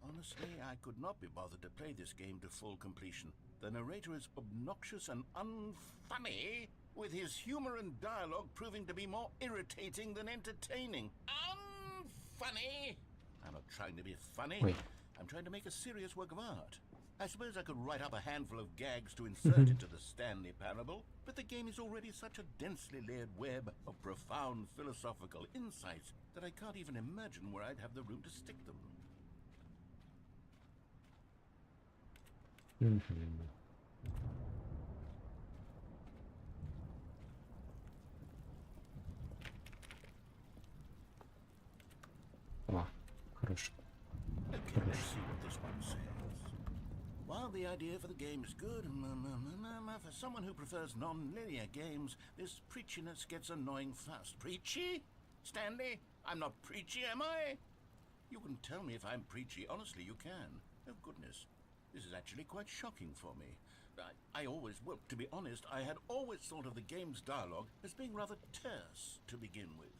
Honestly, I could not be bothered to play this game to full completion. The narrator is obnoxious and unfunny, with his humor and dialogue proving to be more irritating than entertaining. Unfunny! I'm not trying to be funny. Wait. I'm trying to make a serious work of art. I suppose I could write up a handful of gags to insert into the Stanley Parable, but the game is already such a densely layered web of profound philosophical insights that I can't even imagine where I'd have the room to stick them. О, хорошо. Okay, let's see what this one says. While the idea for the game is good, for someone who prefers non-linear games, this preachiness gets annoying fast. Preachy? Stanley? I'm not preachy, am I? You can tell me if I'm preachy. Honestly, you can. Oh, goodness. This is actually quite shocking for me. Well, to be honest, I had always thought of the game's dialogue as being rather terse to begin with.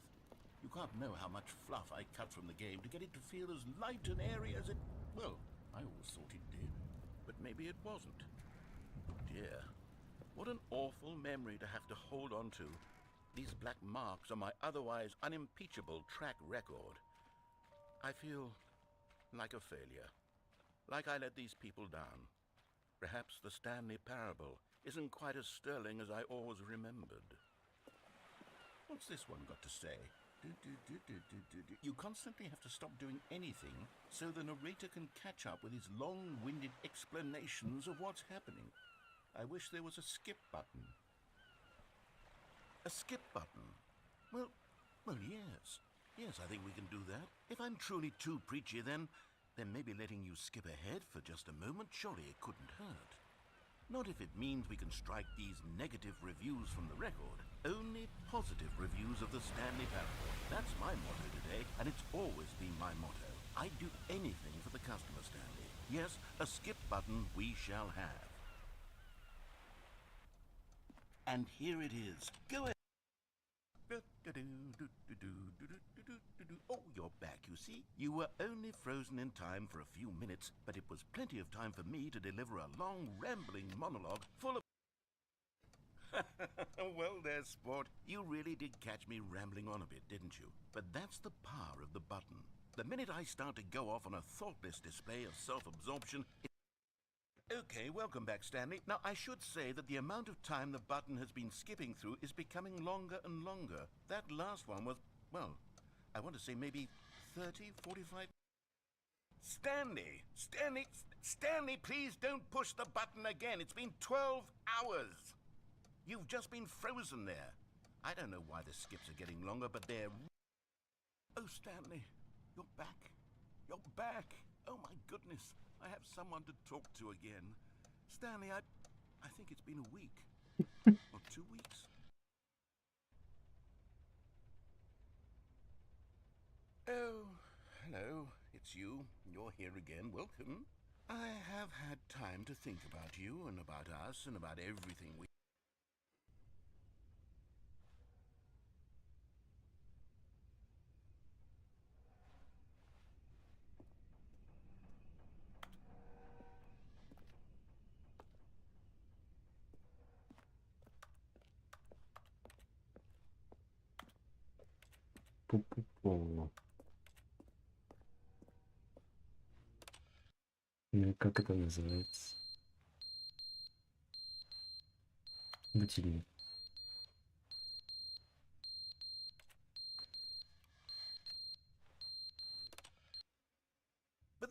You can't know how much fluff I cut from the game to get it to feel as light and airy as it... Well, I always thought it did. But maybe it wasn't. Dear, what an awful memory to have to hold on to. These black marks on my otherwise unimpeachable track record. I feel like a failure. Like I let these people down. Perhaps the Stanley Parable isn't quite as sterling as I always remembered. What's this one got to say? You constantly have to stop doing anything so the narrator can catch up with his long-winded explanations of what's happening. I wish there was a skip button. A skip button? Well, yes. Yes, I think we can do that. If I'm truly too preachy, then maybe letting you skip ahead for just a moment, surely it couldn't hurt. Not if it means we can strike these negative reviews from the record. Only positive reviews of the Stanley Parable. That's my motto today, and it's always been my motto. I'd do anything for the customer, Stanley. Yes, a skip button we shall have. And here it is. Go ahead. Oh, you're back, you see. You were only frozen in time for a few minutes, but it was plenty of time for me to deliver a long, rambling monologue full of... Well, there, sport. You really did catch me rambling on a bit, didn't you? But that's the power of the button. The minute I start to go off on a thoughtless display of self-absorption... Okay, welcome back, Stanley. Now, I should say that the amount of time the button has been skipping through is becoming longer and longer. That last one was, well, I want to say maybe 30, 45... Stanley, please don't push the button again. It's been 12 hours. You've just been frozen there. I don't know why the skips are getting longer, but they're... Oh, Stanley, you're back. You're back. Oh, my goodness. I have someone to talk to again. Stanley, I think it's been a week. Or 2 weeks. Oh, hello. It's you. You're here again. Welcome. I have had time to think about you and about us and about everything we... Пу-пу-пу. Ну и как это называется? Будильник. But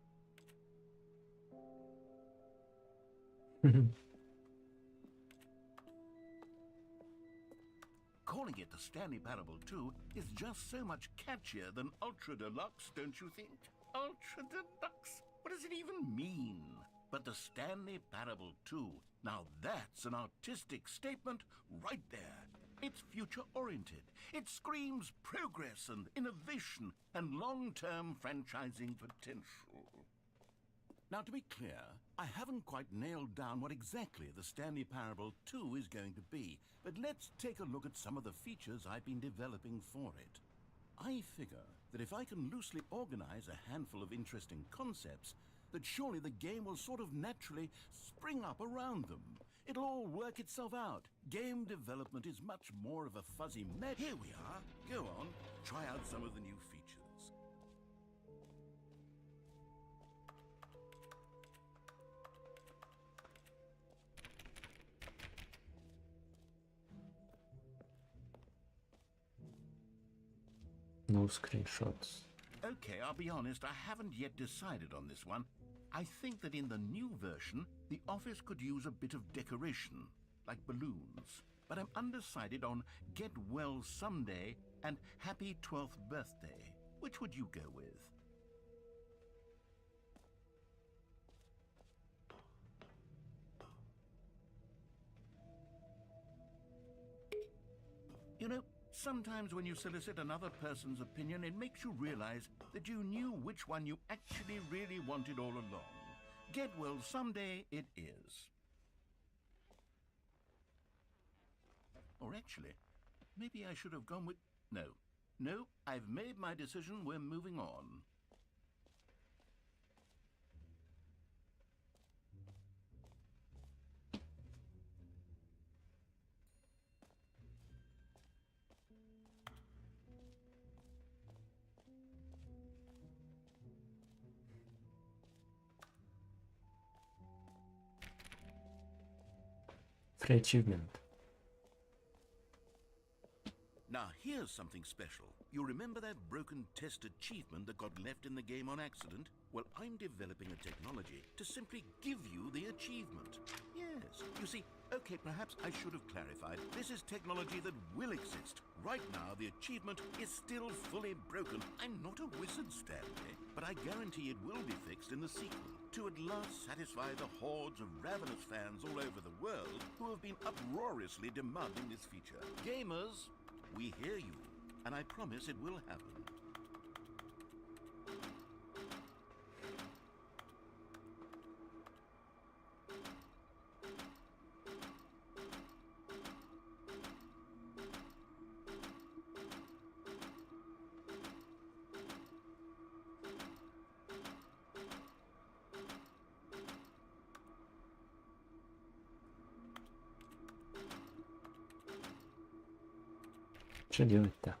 Calling it the Stanley Parable 2 is just so much catchier than Ultra Deluxe, don't you think? Ultra Deluxe? What does it even mean? But the Stanley Parable 2, now that's an artistic statement right there. It's future-oriented. It screams progress and innovation and long-term franchising potential. Now, to be clear, I haven't quite nailed down what exactly the Stanley Parable 2 is going to be, but let's take a look at some of the features I've been developing for it. I figure that if I can loosely organize a handful of interesting concepts, that surely the game will sort of naturally spring up around them. It'll all work itself out. Game development is much more of a fuzzy mess. Here we are. Go on, try out some of the new features. No screenshots. Okay, I'll be honest, I haven't yet decided on this one. I think that in the new version, the office could use a bit of decoration, like balloons. But I'm undecided on Get Well Someday and Happy 12th Birthday. Which would you go with? You know, sometimes when you solicit another person's opinion, it makes you realize that you knew which one you actually really wanted all along. Get well someday it is. Or actually, maybe I should have gone with... No, I've made my decision, we're moving on. Free achievement. Now here's something special. You remember that broken test achievement that got left in the game on accident? Well, I'm developing a technology to simply give you the achievement. Yes, you see, okay, perhaps I should have clarified. This is technology that will exist. Right now, the achievement is still fully broken. I'm not a wizard, Stanley, but I guarantee it will be fixed in the sequel to at last satisfy the hordes of ravenous fans all over the world who have been uproariously demanding this feature. Gamers, we hear you, and I promise it will happen. Что делать-то?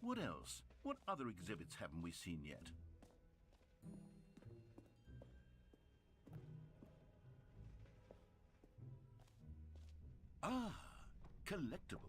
What else? What other exhibits haven't we seen yet? Ah, collectibles.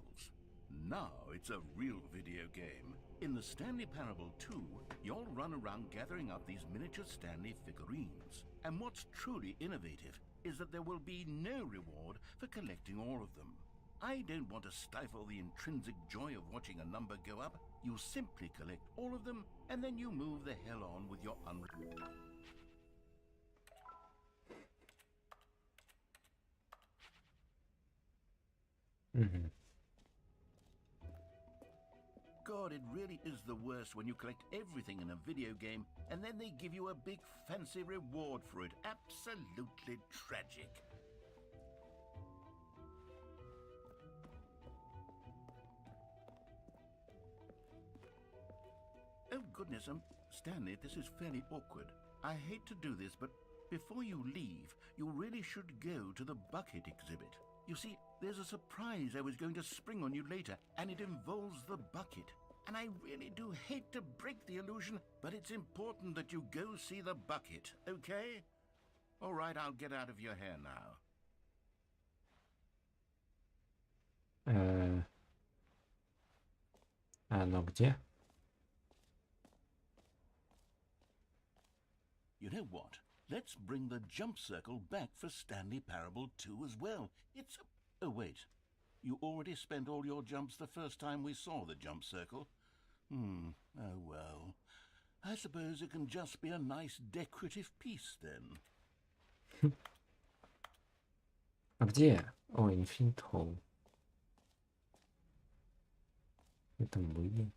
Now it's a real video game. In the Stanley Parable 2, you'll run around gathering up these miniature Stanley figurines. And what's truly innovative is that there will be no reward for collecting all of them. I don't want to stifle the intrinsic joy of watching a number go up. You simply collect all of them, and then you move the hell on with your God, it really is the worst when you collect everything in a video game and then they give you a big fancy reward for it. Absolutely tragic. Oh goodness, Stanley, this is fairly awkward. I hate to do this, but before you leave, you really should go to the bucket exhibit. You see, there's a surprise I was going to spring on you later, and it involves the bucket. And I really do hate to break the illusion, but it's important that you go see the bucket, okay? All right, I'll get out of your hair now. Оно где? You know what? Let's bring the jump circle back for Stanley Parable 2 as well. It's a... Oh, wait. You already spent all your jumps the first time we saw the jump circle? Oh well. I suppose it can just be a nice decorative piece then. А где? О, Infinite Hall. Это были.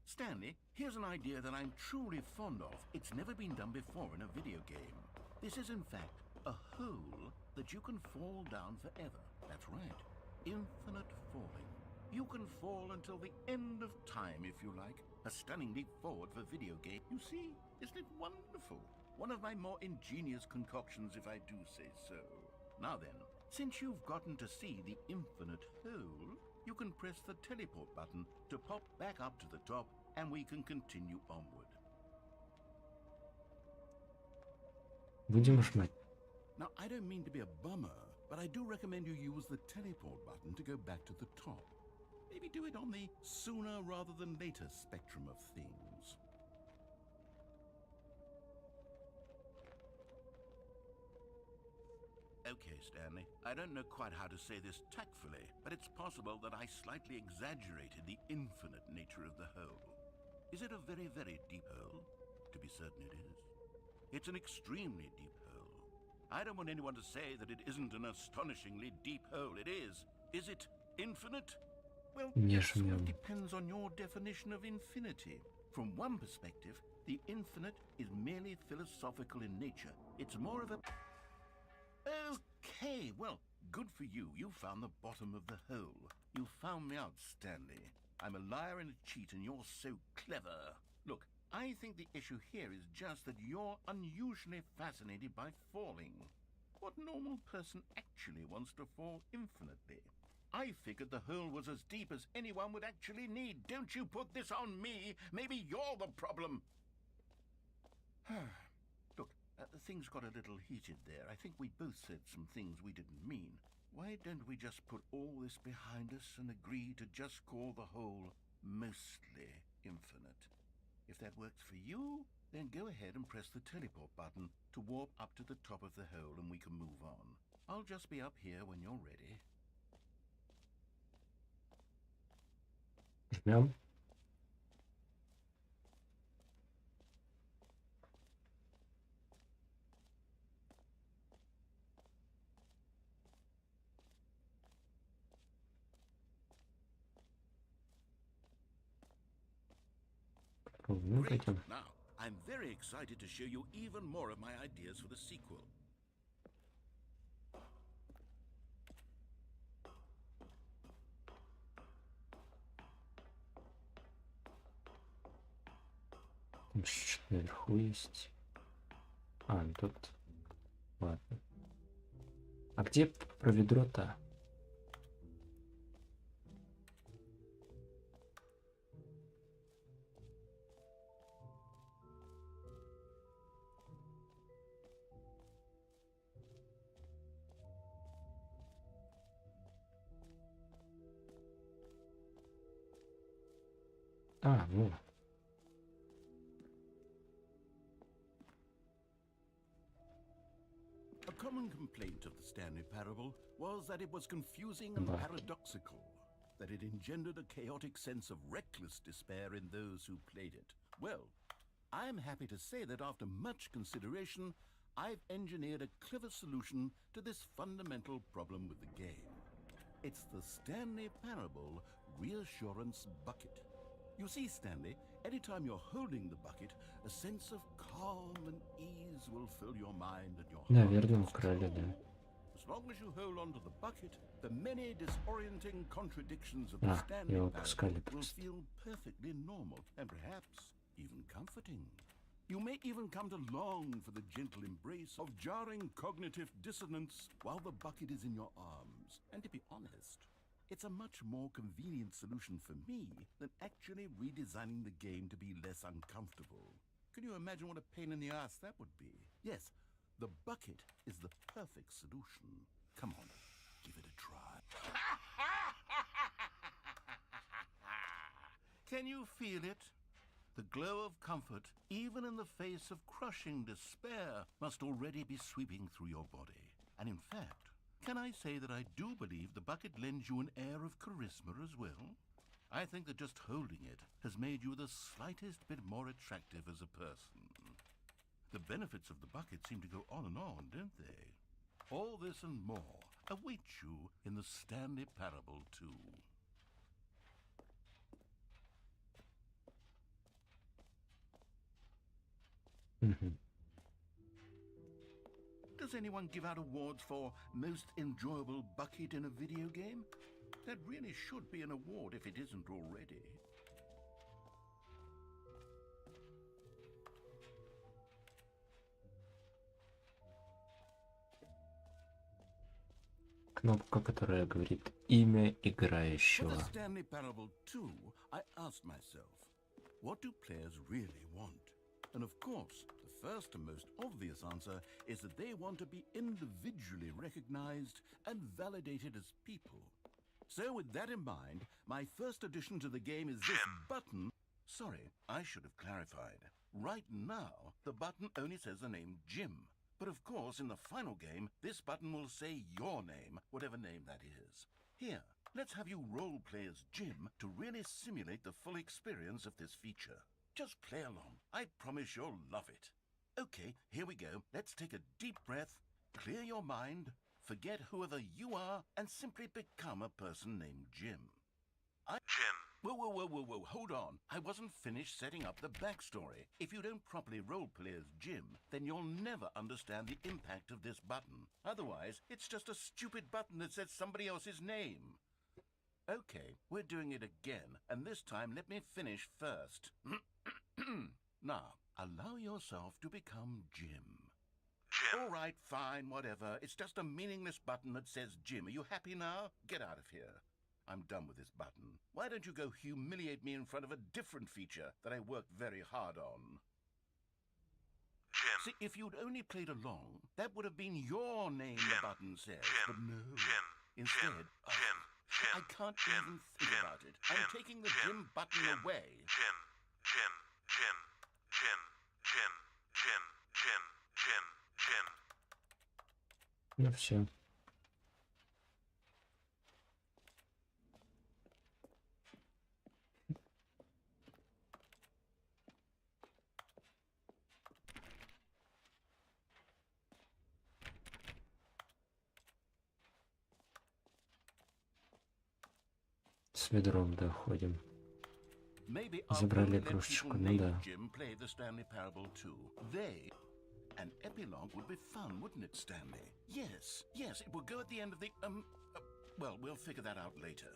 Stanley, here's an idea that I'm truly fond of. It's never been done before in a video game. This is in fact a hole that you can fall down forever. That's right. Infinite falling. You can fall until the end of time if you like. A stunning leap forward for video game. You see, isn't it wonderful? One of my more ingenious concoctions, if I do say so. Now then, since you've gotten to see the infinite hole, you can press the teleport button to pop back up to the top, and we can continue onward. Будем жмать. Now, I don't mean to be a bummer, but I do recommend you use the teleport button to go back to the top. Maybe do it on the sooner rather than later spectrum of things. Okay, Stanley, I don't know quite how to say this tactfully, but it's possible that I slightly exaggerated the infinite nature of the hole. Is it a very, very deep hole? To be certain it is. It's an extremely deep hole. I don't want anyone to say that it isn't an astonishingly deep hole. It is. Is it infinite? Well, Не it sort of жмем. depends on your definition of infinity. From one perspective, the infinite is merely philosophical in nature. It's more of a... Okay, well, good for you. You found the bottom of the hole. You found me out, Stanley. I'm a liar and a cheat, and you're so clever. Look, I think the issue here is just that you're unusually fascinated by falling. What normal person actually wants to fall infinitely? I figured the hole was as deep as anyone would actually need. Don't you put this on me. Maybe you're the problem. Look, things got a little heated there. I think we both said some things we didn't mean. Why don't we just put all this behind us and agree to just call the hole mostly infinite? If that works for you, then go ahead and press the teleport button to warp up to the top of the hole and we can move on. I'll just be up here when you're ready. Жмем. Ну, Great. пойдем. Now, I'm very excited to show you even more of my ideas for the sequel. Там что-то наверху есть. А, ну тут. Ладно. А где про ведро-то? А, ну. A common complaint of the Stanley Parable was that it was confusing and Bah. paradoxical, that it engendered a chaotic sense of reckless despair in those who played it. Well, I'm happy to say that after much consideration, I've engineered a clever solution to this fundamental problem with the game. It's the Stanley Parable Reassurance Bucket. You see, Stanley, anytime you're holding the bucket, a sense of calm and ease will fill your mind and your heart. Наверное, украли, да. As long as you hold on to the bucket, the many disorienting contradictions of the А, Stanley его Parable пускали will просто. feel perfectly normal and perhaps even comforting. You may even come to long for the gentle embrace of jarring cognitive dissonance while the bucket is in your arms. And to be honest, it's a much more convenient solution for me than actually redesigning the game to be less uncomfortable. Can you imagine what a pain in the ass that would be? Yes, the bucket is the perfect solution. Come on, give it a try. Can you feel it? The glow of comfort, even in the face of crushing despair, must already be sweeping through your body. And in fact, can I say that I do believe the bucket lends you an air of charisma as well? I think that just holding it has made you the slightest bit more attractive as a person. The benefits of the bucket seem to go on and on, don't they? All this and more await you in the Stanley Parable 2. Does anyone give out awards for most enjoyable bucket in a video game? That really should be an award if it isn't already. Кнопка, которая говорит имя For играющего. the Stanley Parable 2, I asked myself, what do players really want? And of course, the first and most obvious answer is that they want to be individually recognized and validated as people. So with that in mind, my first addition to the game is this button. Sorry, I should have clarified. Right now, the button only says the name Jim. But of course, in the final game, this button will say your name, whatever name that is. Here, let's have you role-play as Jim to really simulate the full experience of this feature. Just play along. I promise you'll love it. Okay, here we go. Let's take a deep breath, clear your mind, forget whoever you are, and simply become a person named Jim. Jim. Whoa, hold on. I wasn't finished setting up the backstory. If you don't properly roleplay as Jim, then you'll never understand the impact of this button. Otherwise, it's just a stupid button that says somebody else's name. Okay, we're doing it again, and this time let me finish first. Now, allow yourself to become Jim. Jim. All right, fine, whatever. It's just a meaningless button that says Jim. Are you happy now? Get out of here. I'm done with this button. Why don't you go humiliate me in front of a different feature that I worked very hard on? Jim. See, if you'd only played along, that would have been your name, Jim. The button says. Jim. But no. Jim. Instead, Jim. I can't even think about it. I'm taking the Jim button away. Jim. Ну все. С ведром доходим. Забрали игрушечку, ну да. An epilogue would be fun, wouldn't it, Stanley? Yes, it would go at the end of the, well, we'll figure that out later.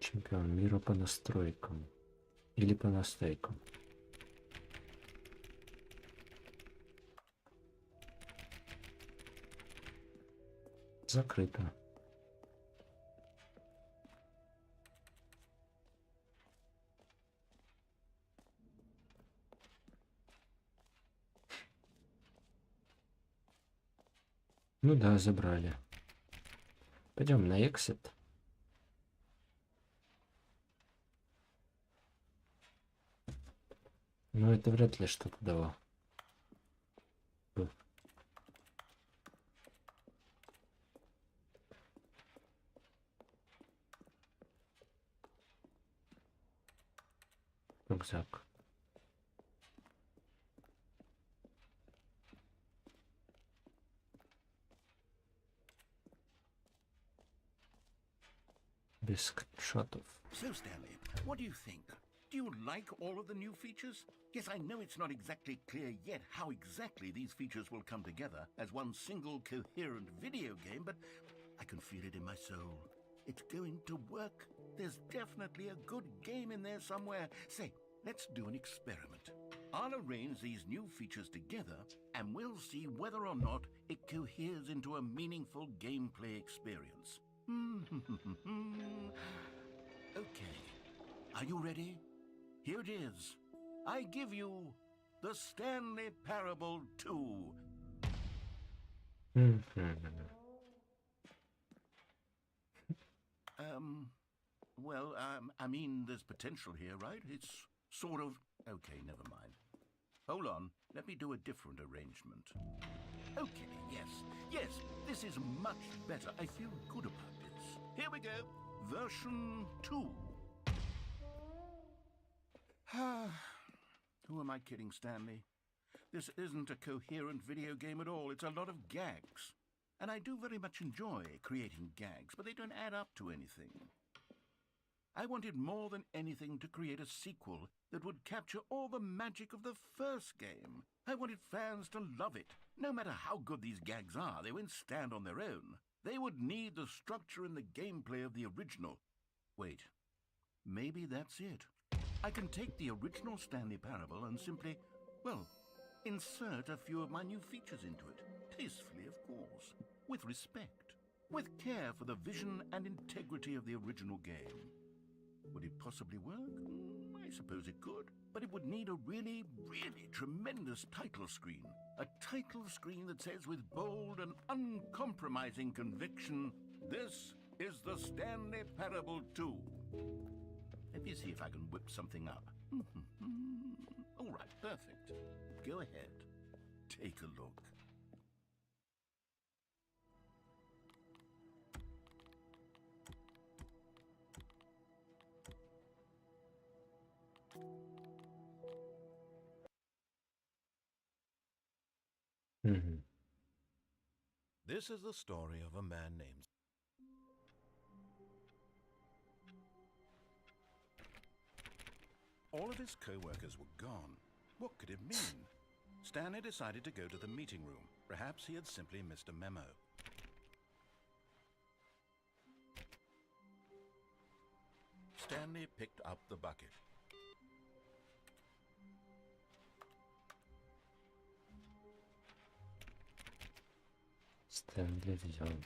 Чемпион мира по настройкам. Или по настойкам. Закрыто. Ну да, забрали. Пойдем на эксит. Но это вряд ли что-то дало. Рюкзак. Без скриншотов. So, Stanley, what do you think? Do you like all of the new features? Yes, I know it's not exactly clear yet how exactly these features will come together as one single coherent video game, but I can feel it in my soul. it's going to work. There's definitely a good game in there somewhere. Say, let's do an experiment. I'll arrange these new features together, and we'll see whether or not it coheres into a meaningful gameplay experience. Okay, are you ready? Here it is. I give you the Stanley Parable 2. I mean, there's potential here, right? It's sort of... Okay, never mind. Hold on, let me do a different arrangement. Okay, yes, this is much better. I feel good about this. Here we go, version 2. Who am I kidding, Stanley? This isn't a coherent video game at all. It's a lot of gags. And I do very much enjoy creating gags, but they don't add up to anything. I wanted more than anything to create a sequel that would capture all the magic of the first game. I wanted fans to love it. No matter how good these gags are, they won't stand on their own. They would need the structure and the gameplay of the original. Wait, maybe that's it. I can take the original Stanley Parable and simply, well, insert a few of my new features into it. Tastefully, of course. With respect. With care for the vision and integrity of the original game. Would it possibly work? I suppose it could. But it would need a really, really tremendous title screen. A title screen that says with bold and uncompromising conviction, "This is the Stanley Parable 2. Let me see if I can whip something up. All right, perfect. Go ahead. Take a look. This is the story of a man named... All of his co-workers were gone. What could it mean? Stanley decided to go to the meeting room. Perhaps he had simply missed a memo. Stanley picked up the bucket.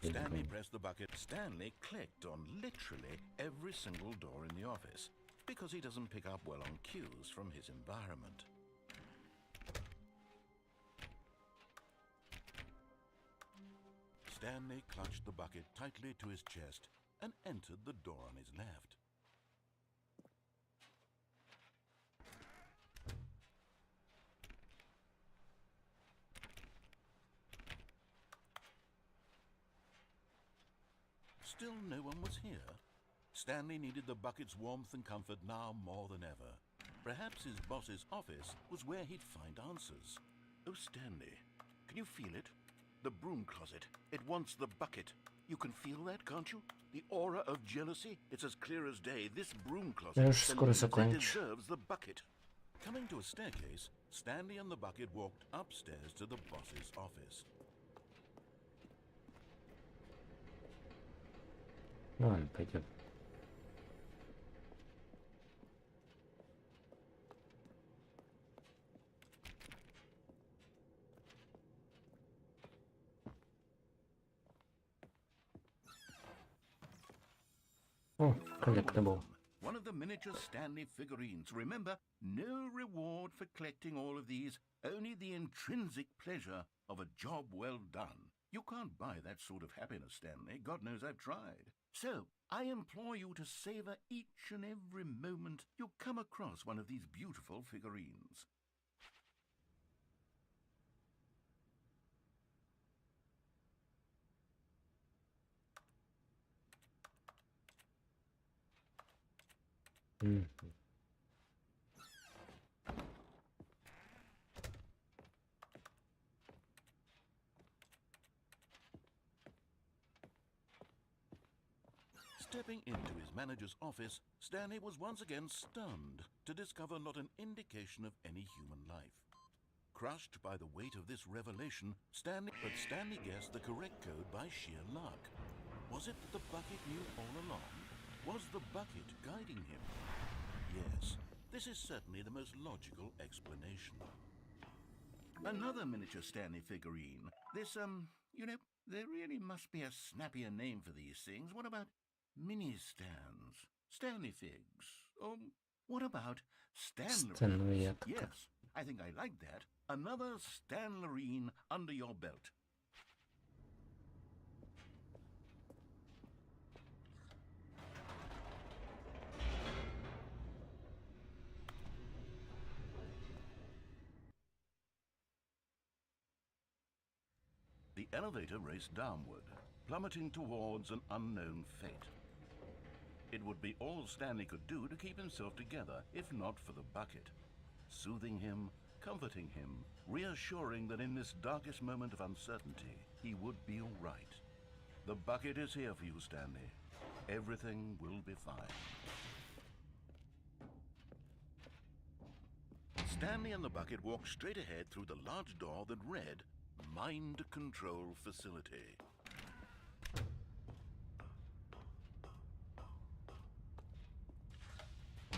Stanley pressed the bucket. Stanley clicked on literally every single door in the office because he doesn't pick up well on cues from his environment. Stanley clutched the bucket tightly to his chest and entered the door on his left. Still no one was here. Stanley needed the bucket's warmth and comfort now more than ever. Perhaps his boss's office was where he'd find answers. Oh, Stanley, can you feel it? The broom closet. It wants the bucket. You can feel that, can't you? The aura of jealousy? It's as clear as day. This broom closet deserves the bucket. Coming to a staircase, Stanley and the bucket walked upstairs to the boss's office. Ладно, пойдем. О, collectible. One of the miniature Stanley figurines. Remember, no reward for collecting all of these, only the intrinsic pleasure of a job well done. You can't buy that sort of happiness, Stanley. God knows I've tried. So, I implore you to savor each and every moment you come across one of these beautiful figurines. Stepping into his manager's office, Stanley was once again stunned to discover not an indication of any human life. Crushed by the weight of this revelation, Stanley guessed the correct code by sheer luck. Was it that the bucket knew all along? Was the bucket guiding him? Yes, this is certainly the most logical explanation. Another miniature Stanley figurine. This, there really must be a snappier name for these things. What about mini-stands? Stanley figs? Or what about Stanley? Станлоятка. Yes, I think I like that. Another Stanlerine under your belt. The elevator raced downward, plummeting towards an unknown fate. It would be all Stanley could do to keep himself together, if not for the bucket. Soothing him, comforting him, reassuring that in this darkest moment of uncertainty, he would be all right. The bucket is here for you, Stanley. Everything will be fine. Stanley and the bucket walked straight ahead through the large door that read, Mind Control Facility.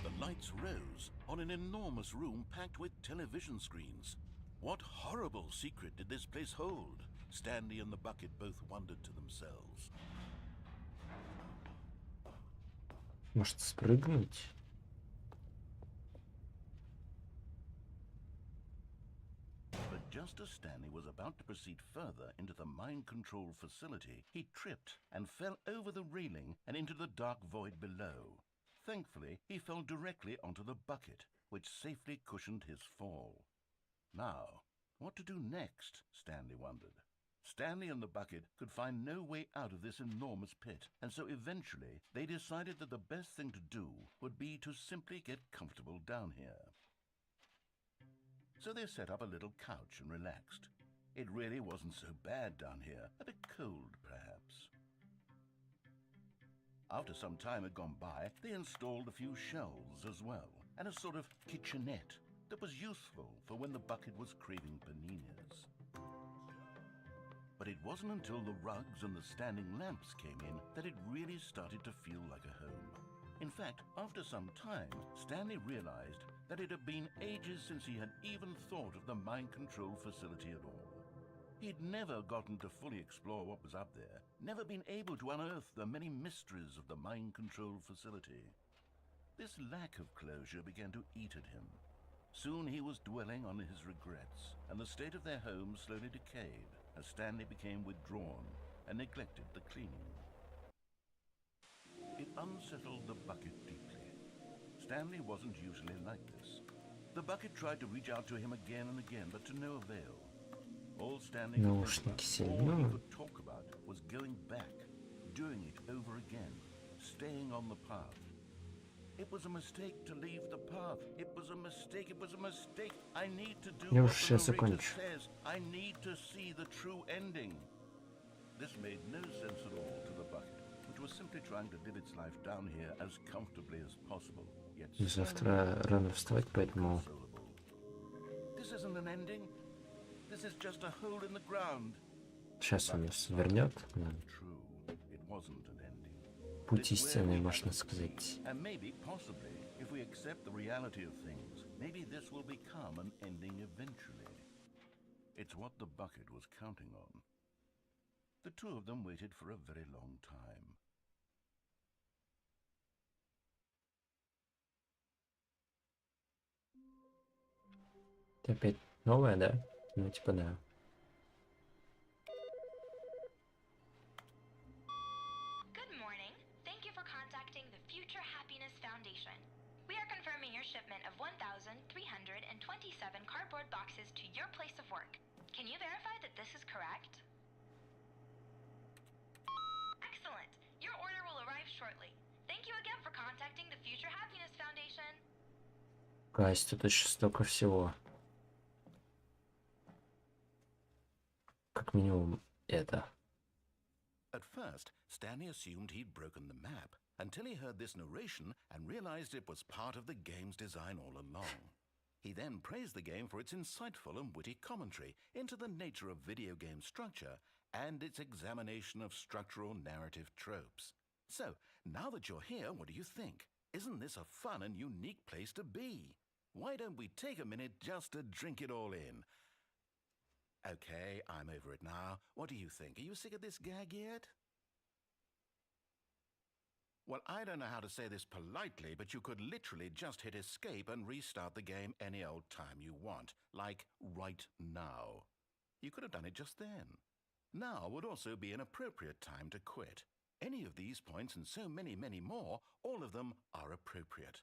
The lights rose on an enormous room packed with television screens. What horrible secret did this place hold? Stanley and the bucket both wondered to themselves. Может, спрыгнуть? But just as Stanley was about to proceed further into the mind control facility, he tripped and fell over the railing and into the dark void below. Thankfully, he fell directly onto the bucket, which safely cushioned his fall. Now, what to do next? Stanley wondered. Stanley and the bucket could find no way out of this enormous pit, and so eventually they decided that the best thing to do would be to simply get comfortable down here. So they set up a little couch and relaxed. It really wasn't so bad down here, a bit cold perhaps. After some time had gone by, they installed a few shelves as well, and a sort of kitchenette that was useful for when the bucket was craving paninis. But it wasn't until the rugs and the standing lamps came in that it really started to feel like a home. In fact, after some time, Stanley realized that it had been ages since he had even thought of the mind control facility at all. He'd never gotten to fully explore what was up there, never been able to unearth the many mysteries of the mind control facility. This lack of closure began to eat at him. Soon he was dwelling on his regrets, and the state of their home slowly decayed as Stanley became withdrawn and neglected the cleaning. It unsettled the bucket deeply. Stanley wasn't usually like this. The bucket tried to reach out to him again and again, but to no avail. All Stanley could think about, all he could talk about, was going back, doing it over again, staying on the path. It was a mistake to leave the path. It was a mistake. It was a mistake. I need to do what the narrator says. I need to see the true ending. This made no sense at all to the bucket, which was simply trying to live its life down here as comfortably as possible. Yet завтра рано вставать, поэтому... This isn't an ending. This is just a hole in the ground. Сейчас он нас вернет. True, it wasn't an ending. Путь истинный, можно сказать. And maybe, possibly, if we accept the reality of things, maybe this will become an ending eventually. It's what the bucket was counting on. The two of them waited for a very long time. Ты опять новая, да? Ну, типа, да. Good morning. Thank you for contacting the Future Happiness Foundation. We are confirming your shipment of 1,327 cardboard boxes to your place of work. Can you verify that this is correct? Excellent. Your order will arrive shortly. Thank you again for contacting the Future Happiness Foundation. Кась, тут еще столько всего. Как минимум это. At first, Stanley assumed he'd broken the map, until he heard this narration and realized it was part of the game's design all along. He then praised the game for its insightful and witty commentary into the nature of video game structure and its examination of structural narrative tropes. So, now that you're here, what do you think? Isn't this a fun and unique place to be? Why don't we take a minute just to drink it all in? Okay, I'm over it now. What do you think? Are you sick of this gag yet? Well, I don't know how to say this politely, but you could literally just hit escape and restart the game any old time you want, like right now. You could have done it just then. Now would also be an appropriate time to quit. Any of these points and so many, many more, all of them are appropriate.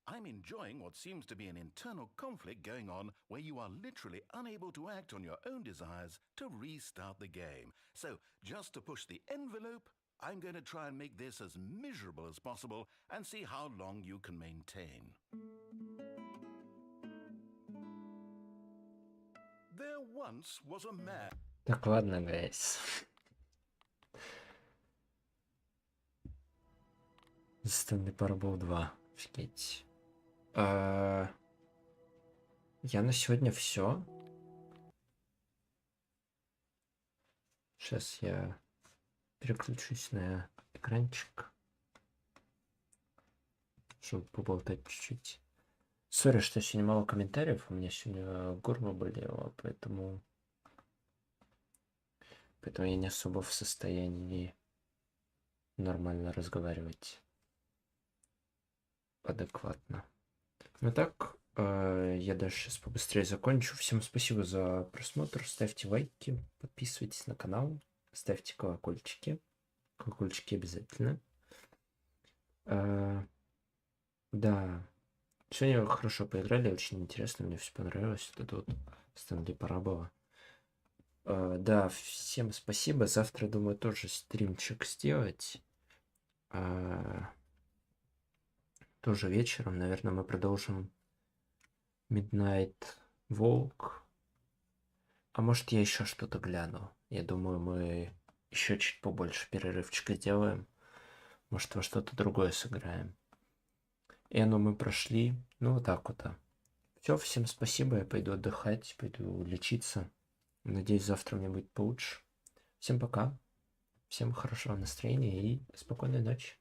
I'm enjoying what seems to be an internal conflict going on where you are literally unable to act on your own desires to restart the game. So, just to push the envelope, I'm going to try and make this as miserable as possible and see how long you can maintain. There once was a man. Так, ладно, гайс. Stanley Parable 2. Офигеть. Я на сегодня все. Сейчас я переключусь на экранчик, чтобы поболтать чуть-чуть. Сори, что сегодня мало комментариев. У меня сегодня горло болело, поэтому я не особо в состоянии нормально разговаривать адекватно. Ну так, я даже сейчас побыстрее закончу. Всем спасибо за просмотр. Ставьте лайки, подписывайтесь на канал, ставьте колокольчики. Колокольчики обязательно. Да. Сегодня хорошо поиграли, очень интересно, мне все понравилось. Вот это вот Stanley Parable. Да, всем спасибо. Завтра, думаю, тоже стримчик сделать. Тоже вечером, наверное, мы продолжим Midnight Walk. А может, я еще что-то гляну. Я думаю, мы еще чуть побольше перерывчика сделаем. Может, во что-то другое сыграем. И оно мы прошли. Ну, вот так вот. Все, всем спасибо. Я пойду отдыхать, пойду лечиться. Надеюсь, завтра мне будет получше. Всем пока. Всем хорошего настроения и спокойной ночи.